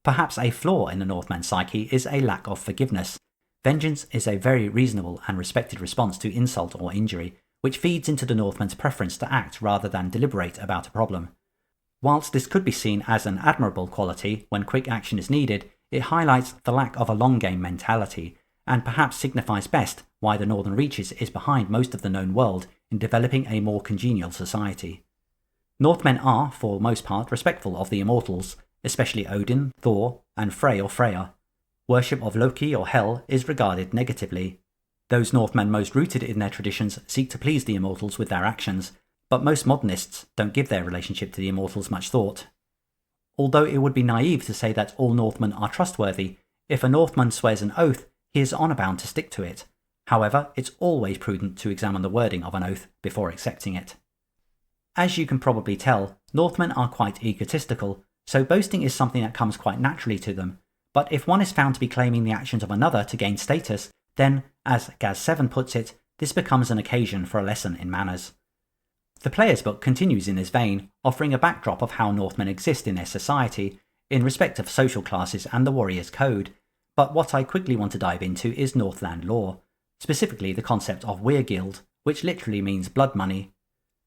Perhaps a flaw in the Northman's psyche is a lack of forgiveness. Vengeance is a very reasonable and respected response to insult or injury, which feeds into the Northman's preference to act rather than deliberate about a problem. Whilst this could be seen as an admirable quality when quick action is needed, it highlights the lack of a long game mentality, and perhaps signifies best why the Northern Reaches is behind most of the known world in developing a more congenial society. Northmen are, for most part, respectful of the immortals, especially Odin, Thor, and Frey or Freya. Worship of Loki or Hel is regarded negatively. Those Northmen most rooted in their traditions seek to please the immortals with their actions, but most modernists don't give their relationship to the immortals much thought. Although it would be naive to say that all Northmen are trustworthy, if a Northman swears an oath, he is honour bound to stick to it. However, it's always prudent to examine the wording of an oath before accepting it. As you can probably tell, Northmen are quite egotistical, so boasting is something that comes quite naturally to them. But if one is found to be claiming the actions of another to gain status, then, as Gaz7 puts it, this becomes an occasion for a lesson in manners. The player's book continues in this vein, offering a backdrop of how Northmen exist in their society. in respect of social classes and the warrior's code, but what I quickly want to dive into is Northland lore, specifically the concept of Weirguild, which literally means blood money.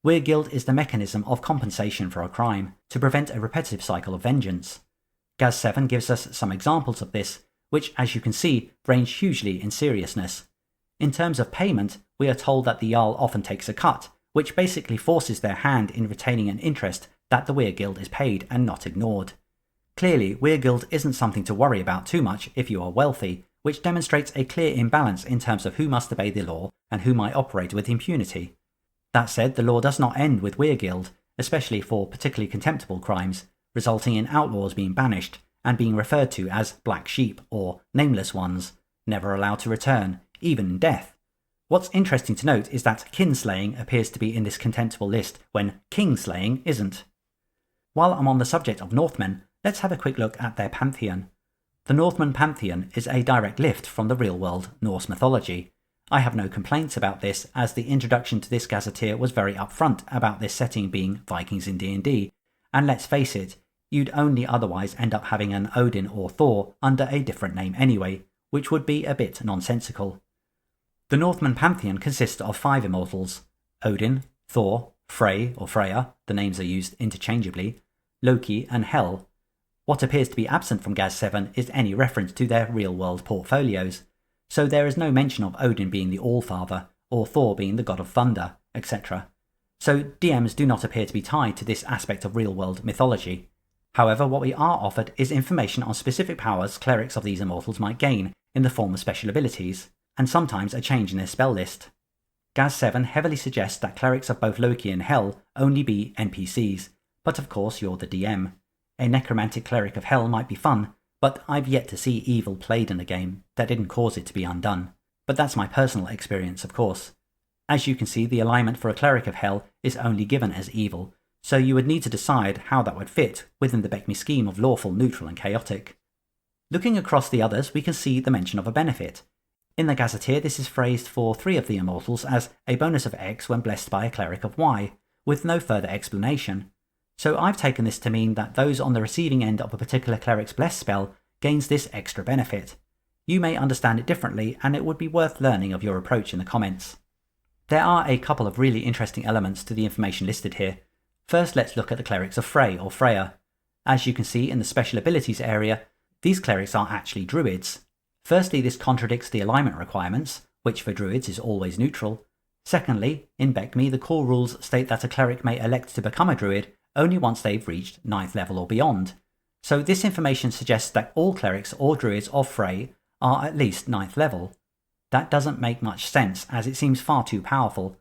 Weirguild is the mechanism of compensation for a crime, to prevent a repetitive cycle of vengeance. Gaz7 gives us some examples of this, which as you can see range hugely in seriousness. In terms of payment, we are told that the Jarl often takes a cut, which basically forces their hand in retaining an interest that the Weirguild is paid and not ignored. Clearly, Weirguild isn't something to worry about too much if you are wealthy, which demonstrates a clear imbalance in terms of who must obey the law and who might operate with impunity. That said, the law does not end with Weirguild, especially for particularly contemptible crimes, resulting in outlaws being banished and being referred to as black sheep or nameless ones, never allowed to return, even in death. What's interesting to note is that kinslaying appears to be in this contemptible list when kingslaying isn't. While I'm on the subject of Northmen, let's have a quick look at their pantheon. The Northman pantheon is a direct lift from the real-world Norse mythology. I have no complaints about this, as the introduction to this Gazetteer was very upfront about this setting being Vikings in D&D, and let's face it, you'd only otherwise end up having an Odin or Thor under a different name anyway, which would be a bit nonsensical. The Northman pantheon consists of 5 immortals: Odin, Thor, Frey or Freya, the names are used interchangeably, Loki and Hel. What appears to be absent from Gaz7 is any reference to their real-world portfolios, so there is no mention of Odin being the All-Father, or Thor being the god of thunder, etc. So DMs do not appear to be tied to this aspect of real-world mythology. However, what we are offered is information on specific powers clerics of these immortals might gain in the form of special abilities, and sometimes a change in their spell list. Gaz7 heavily suggests that clerics of both Loki and Hel only be NPCs, but of course you're the DM. A necromantic cleric of Hell might be fun, but I've yet to see evil played in a game that didn't cause it to be undone. But that's my personal experience, of course. As you can see, the alignment for a cleric of Hell is only given as evil, so you would need to decide how that would fit within the BECMI scheme of lawful, neutral and chaotic. Looking across the others, we can see the mention of a benefit. In the Gazetteer, this is phrased for 3 of the immortals as a bonus of X when blessed by a cleric of Y, with no further explanation. So I've taken this to mean that those on the receiving end of a particular cleric's bless spell gains this extra benefit. You may understand it differently, and it would be worth learning of your approach in the comments. There are a couple of really interesting elements to the information listed here. First, let's look at the clerics of Frey or Freya. As you can see in the special abilities area, these clerics are actually druids. Firstly, this contradicts the alignment requirements, which for druids is always neutral. Secondly, in BECMI the core rules state that a cleric may elect to become a druid only once they've reached 9th level or beyond. So this information suggests that all clerics or druids of Frey are at least 9th level. That doesn't make much sense, as it seems far too powerful.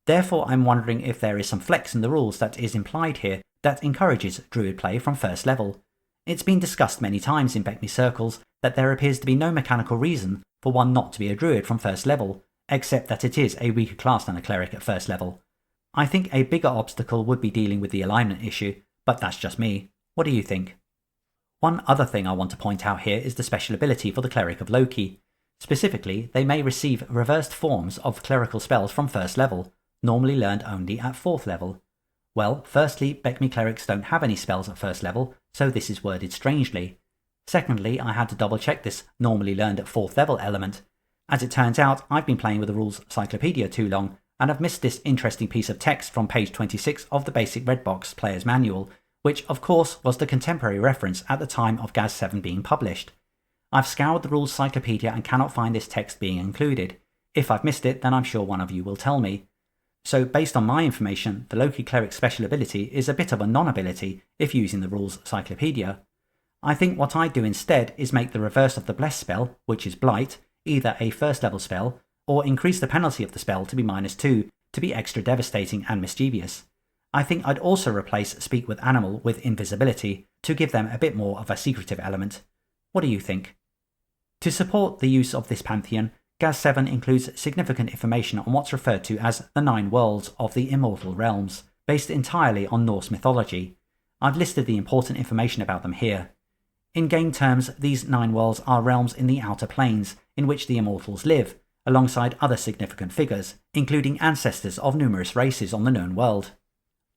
Therefore I'm wondering if there is some flex in the rules that is implied here that encourages druid play from 1st level. It's been discussed many times in BECMI circles that there appears to be no mechanical reason for one not to be a druid from 1st level, except that it is a weaker class than a cleric at 1st level. I think a bigger obstacle would be dealing with the alignment issue, but that's just me. What do you think? One other thing I want to point out here is the special ability for the cleric of Loki. Specifically, they may receive reversed forms of clerical spells from 1st level, normally learned only at 4th level. Well, firstly, BECMI clerics don't have any spells at 1st level, so this is worded strangely. Secondly, I had to double check this normally learned at 4th level element. As it turns out, I've been playing with the rules cyclopedia too long, and I've missed this interesting piece of text from page 26 of the basic Redbox Player's Manual, which of course was the contemporary reference at the time of Gaz7 being published. I've scoured the rules cyclopedia and cannot find this text being included. If I've missed it, then I'm sure one of you will tell me. So based on my information, the Loki cleric's special ability is a bit of a non-ability if using the rules cyclopedia. I think what I'd do instead is make the reverse of the bless spell, which is Blight, either a 1st level spell, or increase the penalty of the spell to be -2 to be extra devastating and mischievous. I think I'd also replace Speak with Animal with Invisibility to give them a bit more of a secretive element. What do you think? To support the use of this pantheon, Gaz7 includes significant information on what's referred to as the 9 worlds of the Immortal Realms, based entirely on Norse mythology. I've listed the important information about them here. In game terms, these 9 worlds are realms in the outer planes, in which the immortals live, alongside other significant figures, including ancestors of numerous races on the known world.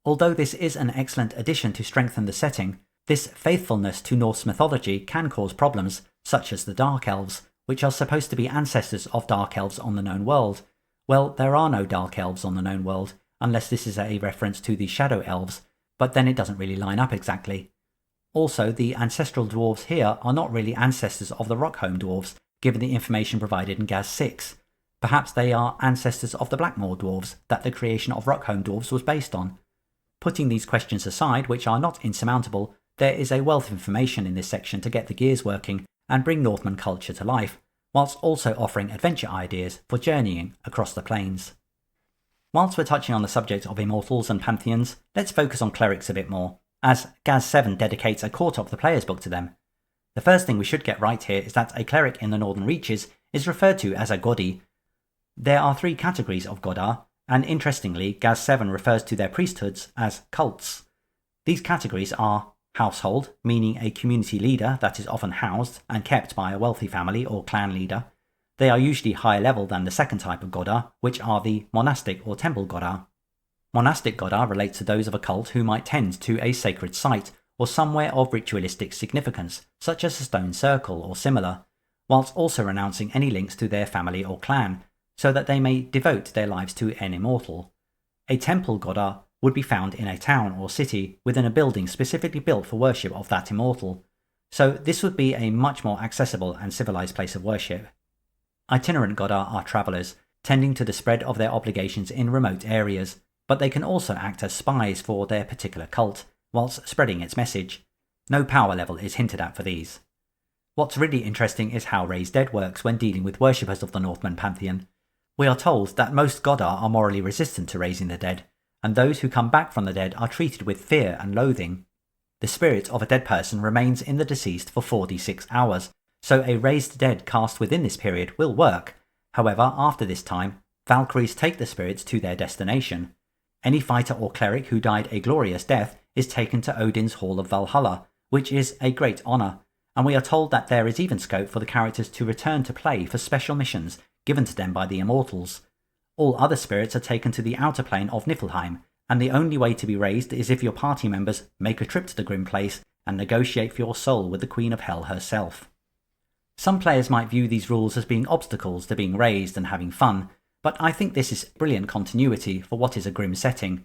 Although this is an excellent addition to strengthen the setting, This faithfulness to Norse mythology can cause problems, such as the Dark Elves, which are supposed to be ancestors of Dark Elves on the known world. Well, there are no Dark Elves on the known world, unless this is a reference to the Shadow Elves, but then it doesn't really line up exactly. Also, the ancestral dwarves here are not really ancestors of the Rockholm dwarves, given the information provided in Gaz6. Perhaps they are ancestors of the Blackmoor dwarves that the creation of Rockholm dwarves was based on. Putting these questions aside, which are not insurmountable, there is a wealth of information in this section to get the gears working and bring Northman culture to life, whilst also offering adventure ideas for journeying across the plains. Whilst we're touching on the subject of immortals and pantheons, let's focus on clerics a bit more, as Gaz7 dedicates a quarter of the player's book to them. The first thing we should get right here is that a cleric in the Northern Reaches is referred to as a goddy. There are 3 categories of goddar, and interestingly, Gaz7 refers to their priesthoods as cults. These categories are household, meaning a community leader that is often housed and kept by a wealthy family or clan leader. They are usually higher level than the second type of goddar, which are the monastic or temple goddar. Monastic goddar relates to those of a cult who might tend to a sacred site or somewhere of ritualistic significance, such as a stone circle or similar, whilst also renouncing any links to their family or clan, so that they may devote their lives to an immortal. A temple goddar would be found in a town or city within a building specifically built for worship of that immortal, so this would be a much more accessible and civilized place of worship. Itinerant goddar are travellers, tending to the spread of their obligations in remote areas, but they can also act as spies for their particular cult, whilst spreading its message. No power level is hinted at for these. What's really interesting is how Raise Dead works when dealing with worshippers of the Northman pantheon. We are told that most goddar are morally resistant to raising the dead, and those who come back from the dead are treated with fear and loathing. The spirit of a dead person remains in the deceased for 46 hours, so a raised dead cast within this period will work. However, after this time, Valkyries take the spirits to their destination. Any fighter or cleric who died a glorious death is taken to Odin's Hall of Valhalla, which is a great honour, and we are told that there is even scope for the characters to return to play for special missions given to them by the immortals. All other spirits are taken to the outer plane of Niflheim, and the only way to be raised is if your party members make a trip to the grim place and negotiate for your soul with the Queen of Hell herself. Some players might view these rules as being obstacles to being raised and having fun, but I think this is brilliant continuity for what is a grim setting.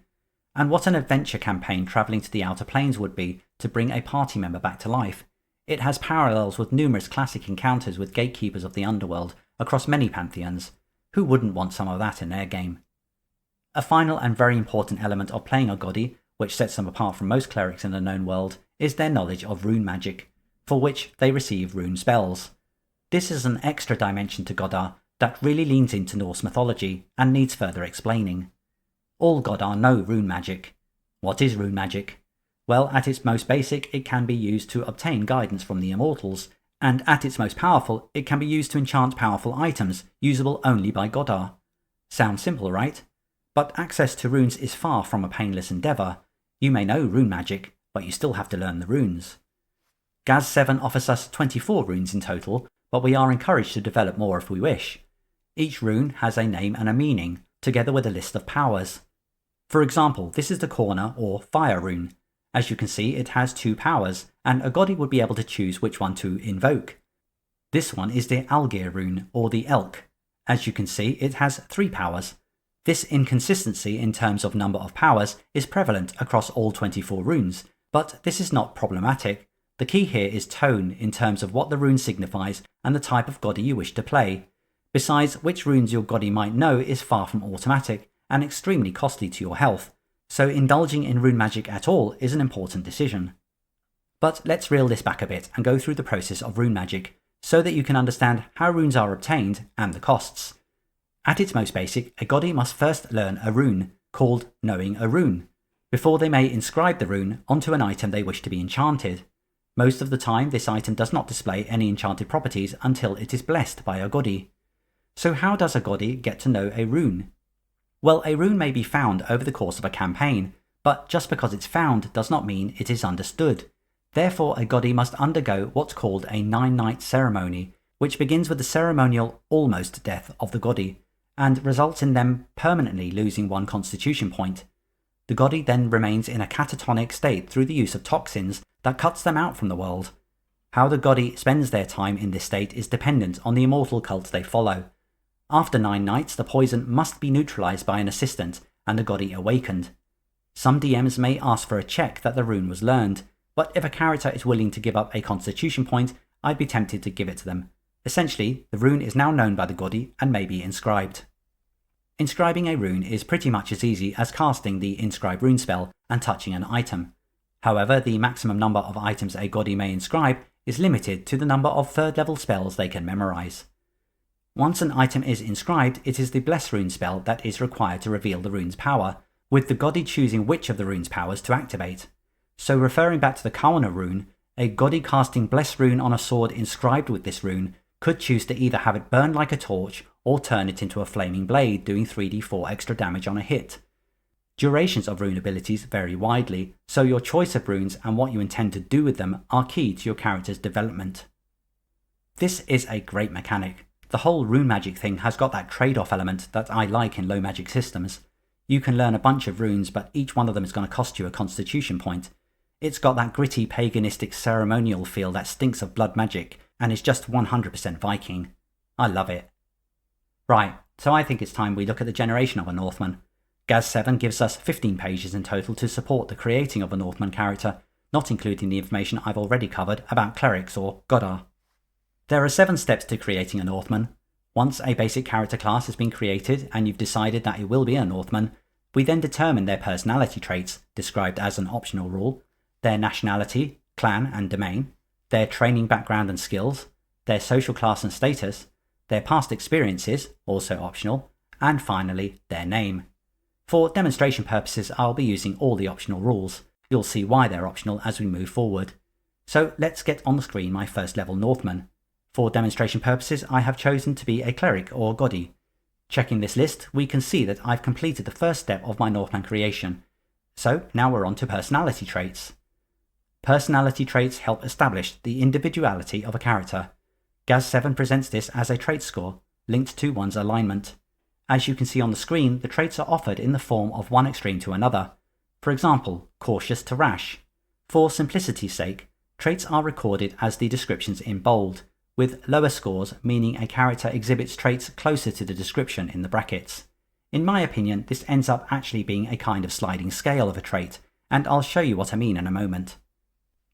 And what an adventure campaign travelling to the outer planes would be to bring a party member back to life. It has parallels with numerous classic encounters with gatekeepers of the underworld across many pantheons. Who wouldn't want some of that in their game? A final and very important element of playing a goddy, which sets them apart from most clerics in the known world, is their knowledge of rune magic, for which they receive rune spells. This is an extra dimension to goddar that really leans into Norse mythology and needs further explaining. All goddar know rune magic. What is rune magic? Well, at its most basic, it can be used to obtain guidance from the immortals, and at its most powerful, it can be used to enchant powerful items, usable only by goddar. Sounds simple, right? But access to runes is far from a painless endeavour. You may know rune magic, but you still have to learn the runes. Gaz7 offers us 24 runes in total, but we are encouraged to develop more if we wish. Each rune has a name and a meaning, together with a list of powers. For example, this is the corner or fire rune. As you can see, it has 2 powers, and a goddy would be able to choose which one to invoke. This one is the Algir rune, or the Elk. As you can see, it has 3 powers. This inconsistency in terms of number of powers is prevalent across all 24 runes, but this is not problematic. The key here is tone in terms of what the rune signifies and the type of goddy you wish to play. Besides, which runes your goddy might know is far from automatic and extremely costly to your health, so indulging in rune magic at all is an important decision. But let's reel this back a bit and go through the process of rune magic, so that you can understand how runes are obtained and the costs. At its most basic, a goddy must first learn a rune, called knowing a rune, before they may inscribe the rune onto an item they wish to be enchanted. Most of the time, this item does not display any enchanted properties until it is blessed by a goddy. So how does a goddy get to know a rune? Well, a rune may be found over the course of a campaign, but just because it's found does not mean it is understood. Therefore, a goddy must undergo what's called a 9-night ceremony, which begins with the ceremonial almost death of the goddy, and results in them permanently losing 1 constitution point. The goddy then remains in a catatonic state through the use of toxins that cuts them out from the world. How the Godi spends their time in this state is dependent on the immortal cult they follow. After 9 nights, the poison must be neutralized by an assistant and the Godi awakened. Some DMs may ask for a check that the rune was learned, but if a character is willing to give up a constitution point, I'd be tempted to give it to them. Essentially, the rune is now known by the Godi and may be inscribed. Inscribing a rune is pretty much as easy as casting the inscribe rune spell and touching an item. However, the maximum number of items a Godi may inscribe is limited to the number of 3rd level spells they can memorize. Once an item is inscribed, it is the Bless rune spell that is required to reveal the rune's power, with the Godi choosing which of the rune's powers to activate. So referring back to the Kauth rune, a Godi casting Bless rune on a sword inscribed with this rune could choose to either have it burn like a torch or turn it into a flaming blade, doing 3d4 extra damage on a hit. Durations of rune abilities vary widely, so your choice of runes and what you intend to do with them are key to your character's development. This is a great mechanic. The whole rune magic thing has got that trade-off element that I like in low magic systems. You can learn a bunch of runes, but each one of them is going to cost you a constitution point. It's got that gritty paganistic ceremonial feel that stinks of blood magic and is just 100% Viking. I love it. Right, so I think it's time we look at the generation of a Northman. Gaz7 gives us 15 pages in total to support the creating of a Northman character, not including the information I've already covered about clerics or Godar. There are 7 steps to creating a Northman. Once a basic character class has been created and you've decided that it will be a Northman, we then determine their personality traits, described as an optional rule, their nationality, clan and domain, their training background and skills, their social class and status, their past experiences, also optional, and finally, their name. For demonstration purposes, I'll be using all the optional rules. You'll see why they're optional as we move forward. So let's get on the screen my 1st level Northman. For demonstration purposes, I have chosen to be a cleric or Godi. Checking this list, we can see that I've completed the 1st step of my Northman creation. So now we're on to personality traits. Personality traits help establish the individuality of a character. Gaz7 presents this as a trait score, linked to one's alignment. As you can see on the screen, the traits are offered in the form of one extreme to another. For example, cautious to rash. For simplicity's sake, traits are recorded as the descriptions in bold, with lower scores meaning a character exhibits traits closer to the description in the brackets. In my opinion, this ends up actually being a kind of sliding scale of a trait, and I'll show you what I mean in a moment.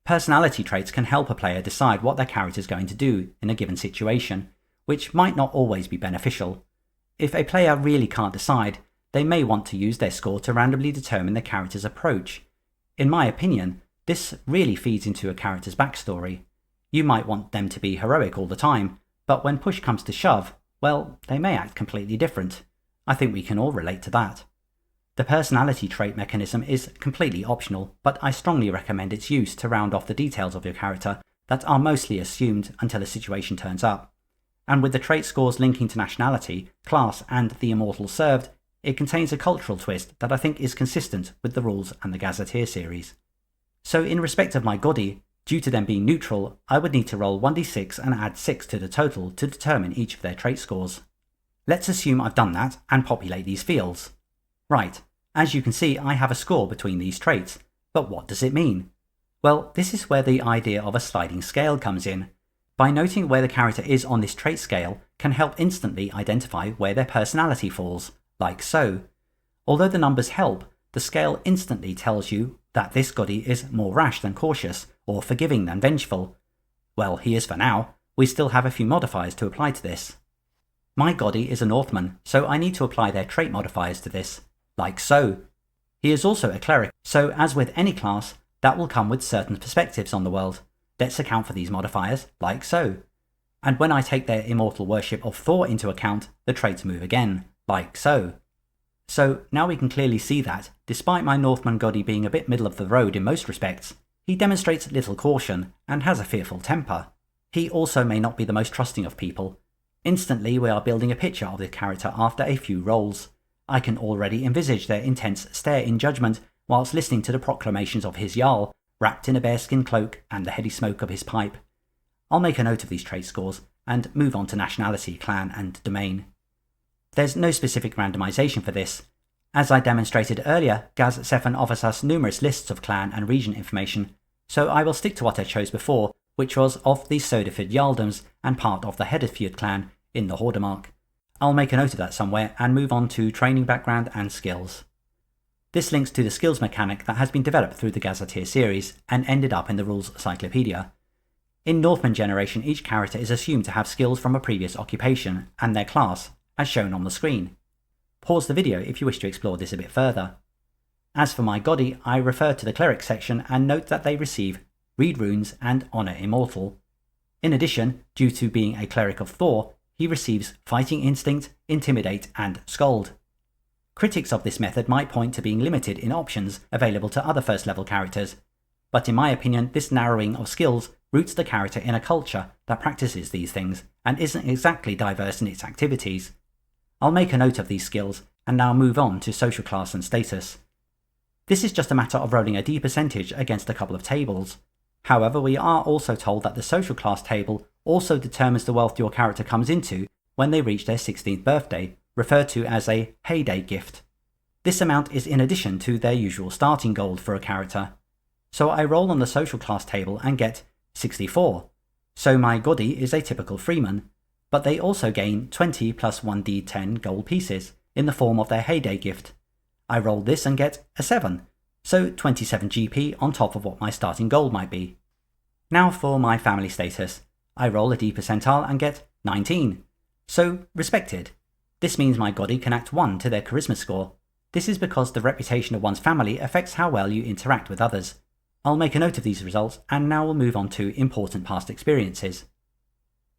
Personality traits can help a player decide what their character is going to do in a given situation, which might not always be beneficial. If a player really can't decide, they may want to use their score to randomly determine their character's approach. In my opinion, this really feeds into a character's backstory. You might want them to be heroic all the time, but when push comes to shove, well, they may act completely different. I think we can all relate to that. The personality trait mechanism is completely optional, but I strongly recommend its use to round off the details of your character that are mostly assumed until a situation turns up. And with the trait scores linking to nationality, class and the immortal served, it contains a cultural twist that I think is consistent with the rules and the Gazetteer series. So in respect of my Godi, due to them being neutral, I would need to roll 1d6 and add 6 to the total to determine each of their trait scores. Let's assume I've done that and populate these fields. Right, as you can see I have a score between these traits, but what does it mean? Well, this is where the idea of a sliding scale comes in. By noting where the character is on this trait scale can help instantly identify where their personality falls, like so. Although the numbers help, the scale instantly tells you that this Godi is more rash than cautious, or forgiving than vengeful. Well, he is for now. We still have a few modifiers to apply to this. My Godi is a Northman, so I need to apply their trait modifiers to this, like so. He is also a cleric, so as with any class, that will come with certain perspectives on the world. Let's account for these modifiers, like so. And when I take their immortal worship of Thor into account, the traits move again, like so. So now we can clearly see that, despite my Northman Godi being a bit middle of the road in most respects, he demonstrates little caution and has a fearful temper. He also may not be the most trusting of people. Instantly we are building a picture of the character after a few rolls. I can already envisage their intense stare in judgment whilst listening to the proclamations of his Jarl, wrapped in a bearskin cloak and the heady smoke of his pipe. I'll make a note of these trait scores and move on to nationality, clan and domain. There's no specific randomization for this. As I demonstrated earlier, Gaz7 offers us numerous lists of clan and region information, so I will stick to what I chose before, which was of the Sodefjord Jarldoms and part of the Hedefjord clan in the Hordemark. I'll make a note of that somewhere and move on to training background and skills. This links to the skills mechanic that has been developed through the Gazetteer series and ended up in the Rules Cyclopedia. In Northman Generation, each character is assumed to have skills from a previous occupation and their class, as shown on the screen. Pause the video if you wish to explore this a bit further. As for my Goddy, I refer to the clerics section and note that they receive Read Runes and Honour Immortal. In addition, due to being a cleric of Thor, he receives Fighting Instinct, Intimidate and Scold. Critics of this method might point to being limited in options available to other first level characters, but in my opinion this narrowing of skills roots the character in a culture that practices these things and isn't exactly diverse in its activities. I'll make a note of these skills and now move on to social class and status. This is just a matter of rolling a D percentage against a couple of tables. However, we are also told that the social class table also determines the wealth your character comes into when they reach their 16th birthday, referred to as a heyday gift. This amount is in addition to their usual starting gold for a character. So I roll on the social class table and get 64. So my Goddy is a typical freeman, but they also gain 20 plus 1d10 gold pieces in the form of their heyday gift. I roll this and get a 7, so 27 GP on top of what my starting gold might be. Now for my family status. I roll a D percentile and get 19, so respected. This means my Goddy can add 1 to their charisma score. This is because the reputation of one's family affects how well you interact with others. I'll make a note of these results and now we'll move on to important past experiences.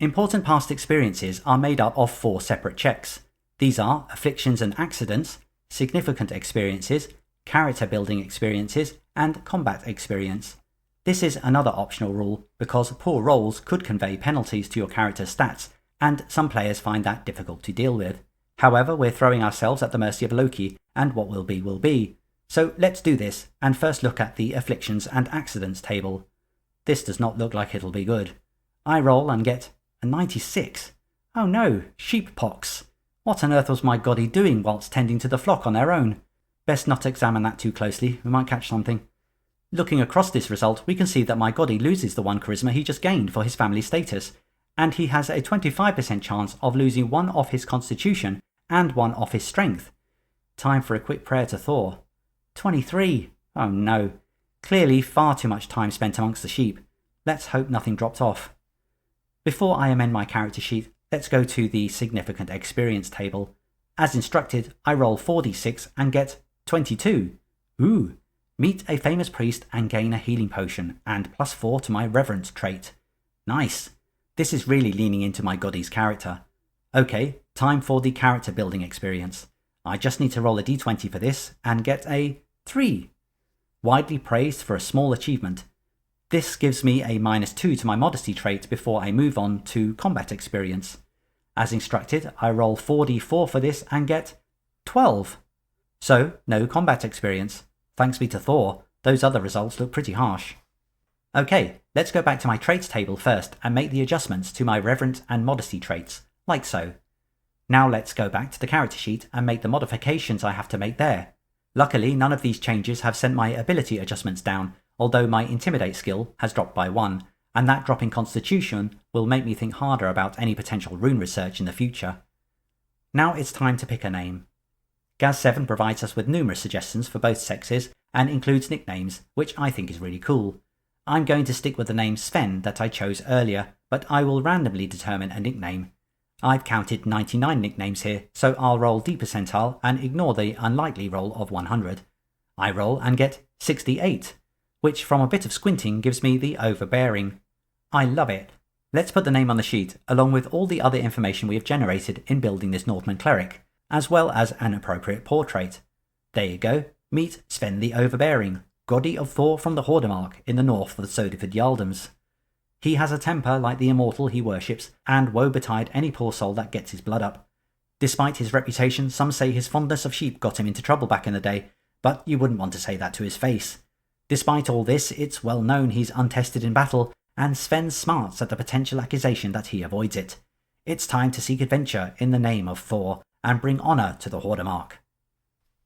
Important past experiences are made up of 4 separate checks. These are afflictions and accidents, significant experiences, character building experiences, and combat experience. This is another optional rule because poor rolls could convey penalties to your character's stats, and some players find that difficult to deal with. However, we're throwing ourselves at the mercy of Loki, and what will be will be. So let's do this, and first look at the afflictions and accidents table. This does not look like it'll be good. I roll and get a 96. Oh no, sheep pox. What on earth was my Goddy doing whilst tending to the flock on their own? Best not examine that too closely, we might catch something. Looking across this result, we can see that my Goddy loses the 1 charisma he just gained for his family status, and he has a 25% chance of losing 1 off his constitution and 1 off his strength. Time for a quick prayer to Thor. 23. Oh no. Clearly far too much time spent amongst the sheep. Let's hope nothing dropped off. Before I amend my character sheet, let's go to the significant experience table. As instructed, I roll 4d6 and get 22. Ooh. Meet a famous priest and gain a healing potion, and +4 to my reverence trait. Nice. This is really leaning into my Goddy's character. Okay, time for the character building experience. I just need to roll a d20 for this and get a 3. Widely praised for a small achievement. This gives me a -2 to my modesty trait before I move on to combat experience. As instructed, I roll 4d4 for this and get 12. So, no combat experience. Thanks be to Thor, those other results look pretty harsh. Okay, let's go back to my traits table first and make the adjustments to my reverence and modesty traits, like so. Now let's go back to the character sheet and make the modifications I have to make there. Luckily, none of these changes have sent my ability adjustments down, although my Intimidate skill has dropped by 1, and that drop in Constitution will make me think harder about any potential rune research in the future. Now it's time to pick a name. Gaz7 provides us with numerous suggestions for both sexes and includes nicknames, which I think is really cool. I'm going to stick with the name Sven that I chose earlier, but I will randomly determine a nickname. I've counted 99 nicknames here, so I'll roll D percentile and ignore the unlikely roll of 100. I roll and get 68, which from a bit of squinting gives me the overbearing. I love it. Let's put the name on the sheet, along with all the other information we have generated in building this Northman cleric, as well as an appropriate portrait. There you go, meet Sven the Overbearing, Goddy of Thor from the Hordemark in the north of the Sodefjord Jarldoms. He has a temper like the immortal he worships, and woe betide any poor soul that gets his blood up. Despite his reputation, some say his fondness of sheep got him into trouble back in the day, but you wouldn't want to say that to his face. Despite all this, it's well known he's untested in battle, and Sven smarts at the potential accusation that he avoids it. It's time to seek adventure in the name of Thor, and bring honour to the Hordemark.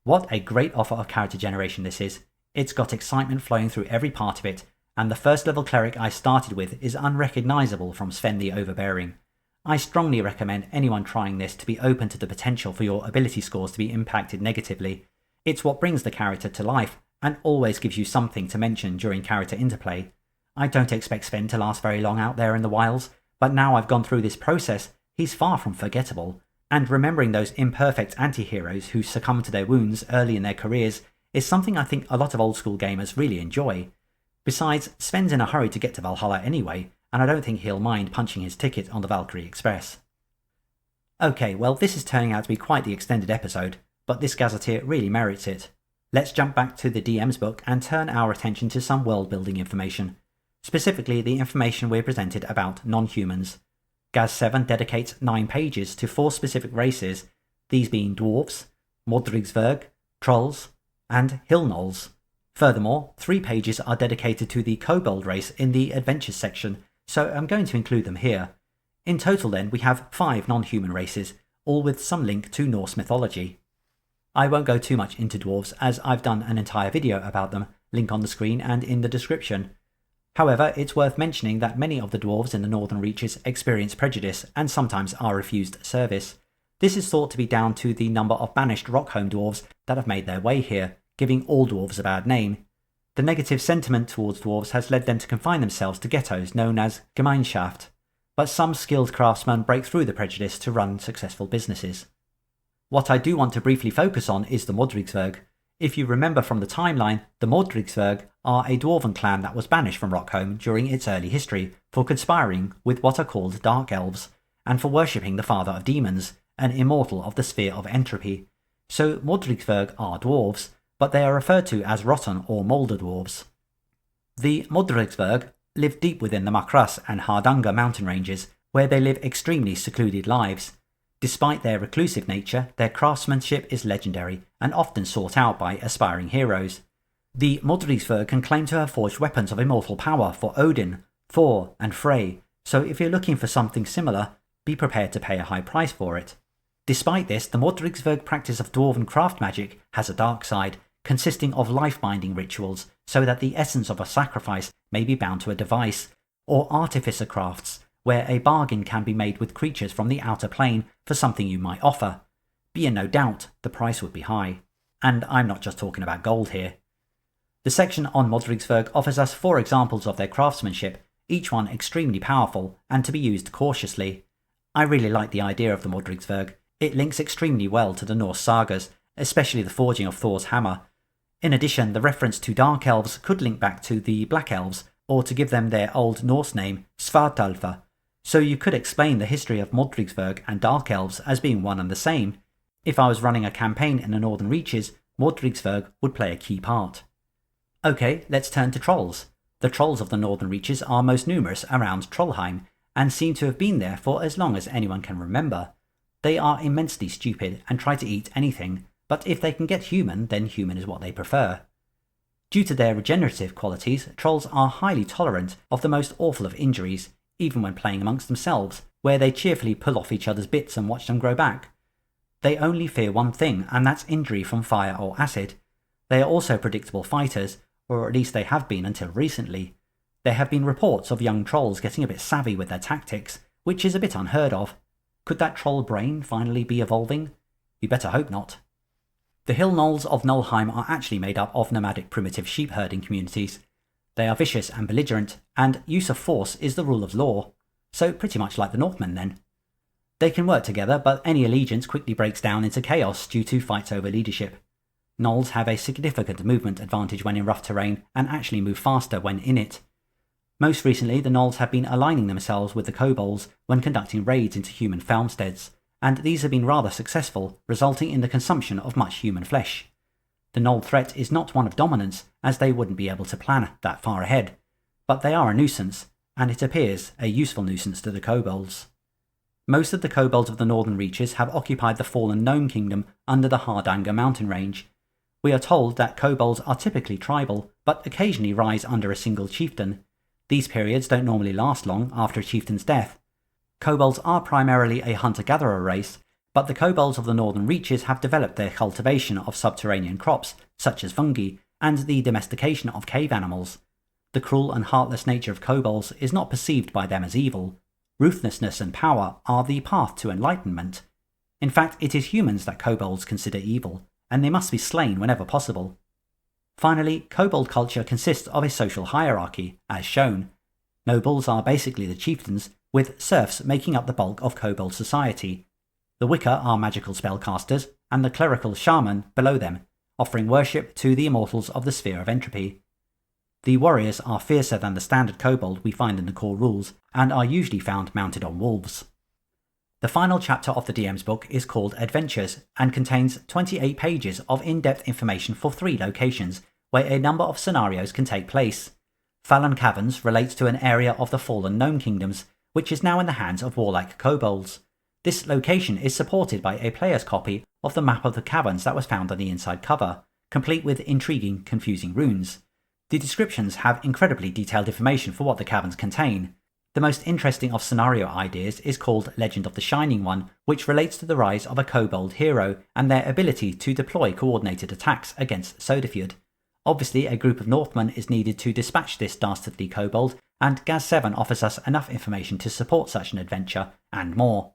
What a great offer of character generation this is. It's got excitement flowing through every part of it, and the first level cleric I started with is unrecognisable from Sven the Overbearing. I strongly recommend anyone trying this to be open to the potential for your ability scores to be impacted negatively. It's what brings the character to life, and always gives you something to mention during character interplay. I don't expect Sven to last very long out there in the wilds, but now I've gone through this process, he's far from forgettable, and remembering those imperfect anti-heroes who succumb to their wounds early in their careers is something I think a lot of old school gamers really enjoy. Besides, Sven's in a hurry to get to Valhalla anyway, and I don't think he'll mind punching his ticket on the Valkyrie Express. Okay, well this is turning out to be quite the extended episode, but this Gazetteer really merits it. Let's jump back to the DM's book and turn our attention to some world building information. Specifically the information we're presented about non-humans. Gaz7 dedicates 9 pages to 4 specific races, these being dwarves, Modrigsverg, trolls, and hill gnolls. Furthermore, 3 pages are dedicated to the kobold race in the adventures section, so I'm going to include them here. In total then, we have 5 non-human races, all with some link to Norse mythology. I won't go too much into dwarves as I've done an entire video about them, link on the screen and in the description. However, it's worth mentioning that many of the dwarves in the Northern Reaches experience prejudice and sometimes are refused service. This is thought to be down to the number of banished Rockholm dwarves that have made their way here, giving all dwarves a bad name. The negative sentiment towards dwarves has led them to confine themselves to ghettos known as Gemeinschaft, but some skilled craftsmen break through the prejudice to run successful businesses. What I do want to briefly focus on is the Modrigsverg. If you remember from the timeline, the Modrigsverg are a dwarven clan that was banished from Rockholm during its early history for conspiring with what are called Dark Elves, and for worshipping the Father of Demons, an immortal of the Sphere of Entropy. So Modrigsverg are dwarves, but they are referred to as rotten or moulder dwarves. The Modrigsverg live deep within the Makras and Hardanger mountain ranges, where they live extremely secluded lives. Despite their reclusive nature, their craftsmanship is legendary and often sought out by aspiring heroes. The Modrigsverg can claim to have forged weapons of immortal power for Odin, Thor and Frey, so if you're looking for something similar, be prepared to pay a high price for it. Despite this, the Modrigsverg practice of dwarven craft magic has a dark side, consisting of life-binding rituals, so that the essence of a sacrifice may be bound to a device, or artificer crafts, where a bargain can be made with creatures from the outer plane for something you might offer. Be in no doubt, the price would be high. And I'm not just talking about gold here. The section on Modrigsverg offers us 4 examples of their craftsmanship, each one extremely powerful and to be used cautiously. I really like the idea of the Modrigsverg. It links extremely well to the Norse sagas, especially the forging of Thor's hammer. In addition, the reference to Dark Elves could link back to the Black Elves, or to give them their Old Norse name, Svartalfa. So you could explain the history of Modrigsverg and Dark Elves as being one and the same. If I was running a campaign in the Northern Reaches, Modrigsverg would play a key part. Okay, let's turn to trolls. The trolls of the Northern Reaches are most numerous around Trollheim, and seem to have been there for as long as anyone can remember. They are immensely stupid and try to eat anything, but if they can get human, then human is what they prefer. Due to their regenerative qualities, trolls are highly tolerant of the most awful of injuries, even when playing amongst themselves, where they cheerfully pull off each other's bits and watch them grow back. They only fear one thing, and that's injury from fire or acid. They are also predictable fighters, or at least they have been until recently. There have been reports of young trolls getting a bit savvy with their tactics, which is a bit unheard of. Could that troll brain finally be evolving? You better hope not. The hill gnolls of Nullheim are actually made up of nomadic primitive sheep herding communities. They are vicious and belligerent, and use of force is the rule of law, so pretty much like the Northmen then. They can work together, but any allegiance quickly breaks down into chaos due to fights over leadership. Gnolls have a significant movement advantage when in rough terrain, and actually move faster when in it. Most recently, the gnolls have been aligning themselves with the kobolds when conducting raids into human farmsteads, and these have been rather successful, resulting in the consumption of much human flesh. The gnoll threat is not one of dominance, as they wouldn't be able to plan that far ahead, but they are a nuisance, and it appears a useful nuisance to the kobolds. Most of the kobolds of the Northern Reaches have occupied the fallen gnome kingdom under the Hardanger mountain range. We are told that kobolds are typically tribal, but occasionally rise under a single chieftain. These periods don't normally last long after a chieftain's death. Kobolds are primarily a hunter-gatherer race, but the kobolds of the Northern Reaches have developed their cultivation of subterranean crops, such as fungi, and the domestication of cave animals. The cruel and heartless nature of kobolds is not perceived by them as evil. Ruthlessness and power are the path to enlightenment. In fact, it is humans that kobolds consider evil, and they must be slain whenever possible. Finally, kobold culture consists of a social hierarchy, as shown. Nobles are basically the chieftains, with serfs making up the bulk of kobold society. The Wicca are magical spellcasters, and the clerical shaman below them, offering worship to the immortals of the sphere of entropy. The warriors are fiercer than the standard kobold we find in the core rules, and are usually found mounted on wolves. The final chapter of the DM's book is called Adventures, and contains 28 pages of in-depth information for 3 locations, where a number of scenarios can take place. Fallon Caverns relates to an area of the fallen gnome kingdoms, which is now in the hands of warlike kobolds. This location is supported by a player's copy of the map of the caverns that was found on the inside cover, complete with intriguing, confusing runes. The descriptions have incredibly detailed information for what the caverns contain. The most interesting of scenario ideas is called Legend of the Shining One, which relates to the rise of a kobold hero and their ability to deploy coordinated attacks against Sodafjord. Obviously, a group of Northmen is needed to dispatch this dastardly kobold, and Gaz7 offers us enough information to support such an adventure, and more.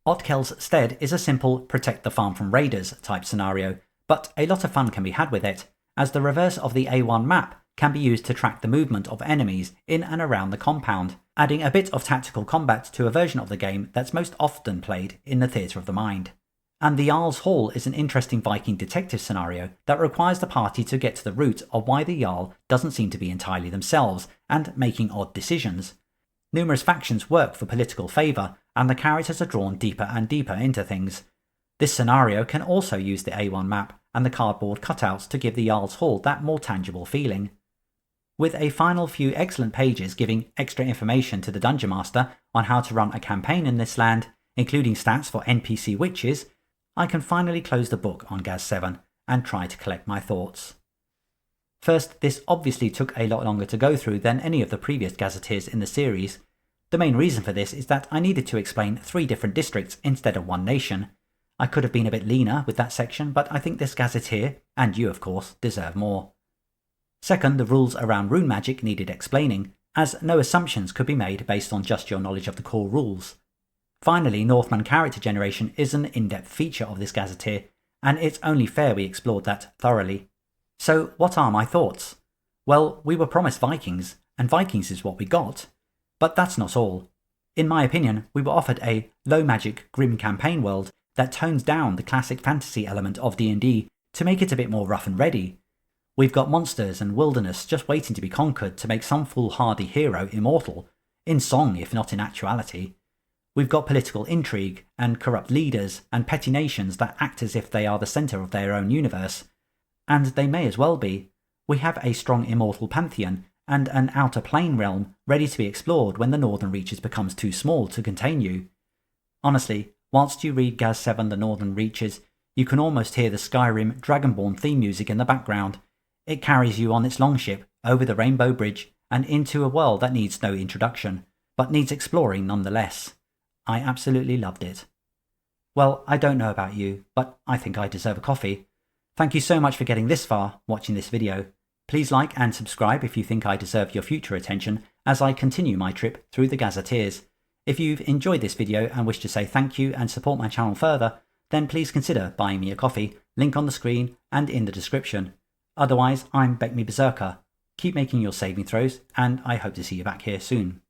Otkel's Stead is a simple protect the farm from raiders type scenario, but a lot of fun can be had with it, as the reverse of the A1 map can be used to track the movement of enemies in and around the compound, adding a bit of tactical combat to a version of the game that's most often played in the theatre of the mind. And the Jarl's Hall is an interesting Viking detective scenario that requires the party to get to the root of why the Jarl doesn't seem to be entirely themselves, and making odd decisions. Numerous factions work for political favour, and the characters are drawn deeper and deeper into things. This scenario can also use the A1 map and the cardboard cutouts to give the Jarl's Hall that more tangible feeling. With a final few excellent pages giving extra information to the Dungeon Master on how to run a campaign in this land, including stats for NPC witches, I can finally close the book on Gaz7 and try to collect my thoughts. First, this obviously took a lot longer to go through than any of the previous Gazetteers in the series. The main reason for this is that I needed to explain 3 different districts instead of 1 nation. I could have been a bit leaner with that section, but I think this Gazetteer, and you of course, deserve more. Second, the rules around rune magic needed explaining, as no assumptions could be made based on just your knowledge of the core rules. Finally, Northman character generation is an in-depth feature of this Gazetteer, and it's only fair we explored that thoroughly. So what are my thoughts? Well, we were promised Vikings, and Vikings is what we got. But that's not all. In my opinion, we were offered a low-magic, grim campaign world that tones down the classic fantasy element of D&D to make it a bit more rough and ready. We've got monsters and wilderness just waiting to be conquered to make some foolhardy hero immortal, in song if not in actuality. We've got political intrigue and corrupt leaders and petty nations that act as if they are the centre of their own universe. And they may as well be. We have a strong immortal pantheon and an outer plane realm ready to be explored when the Northern Reaches becomes too small to contain you. Honestly, whilst you read Gaz7 The Northern Reaches, you can almost hear the Skyrim Dragonborn theme music in the background. It carries you on its longship over the Rainbow Bridge and into a world that needs no introduction, but needs exploring nonetheless. I absolutely loved it. Well, I don't know about you, but I think I deserve a coffee. Thank you so much for getting this far, watching this video. Please like and subscribe if you think I deserve your future attention as I continue my trip through the Gazetteers. If you've enjoyed this video and wish to say thank you and support my channel further, then please consider buying me a coffee, link on the screen and in the description. Otherwise, I'm BECMI Berserker. Keep making your saving throws, and I hope to see you back here soon.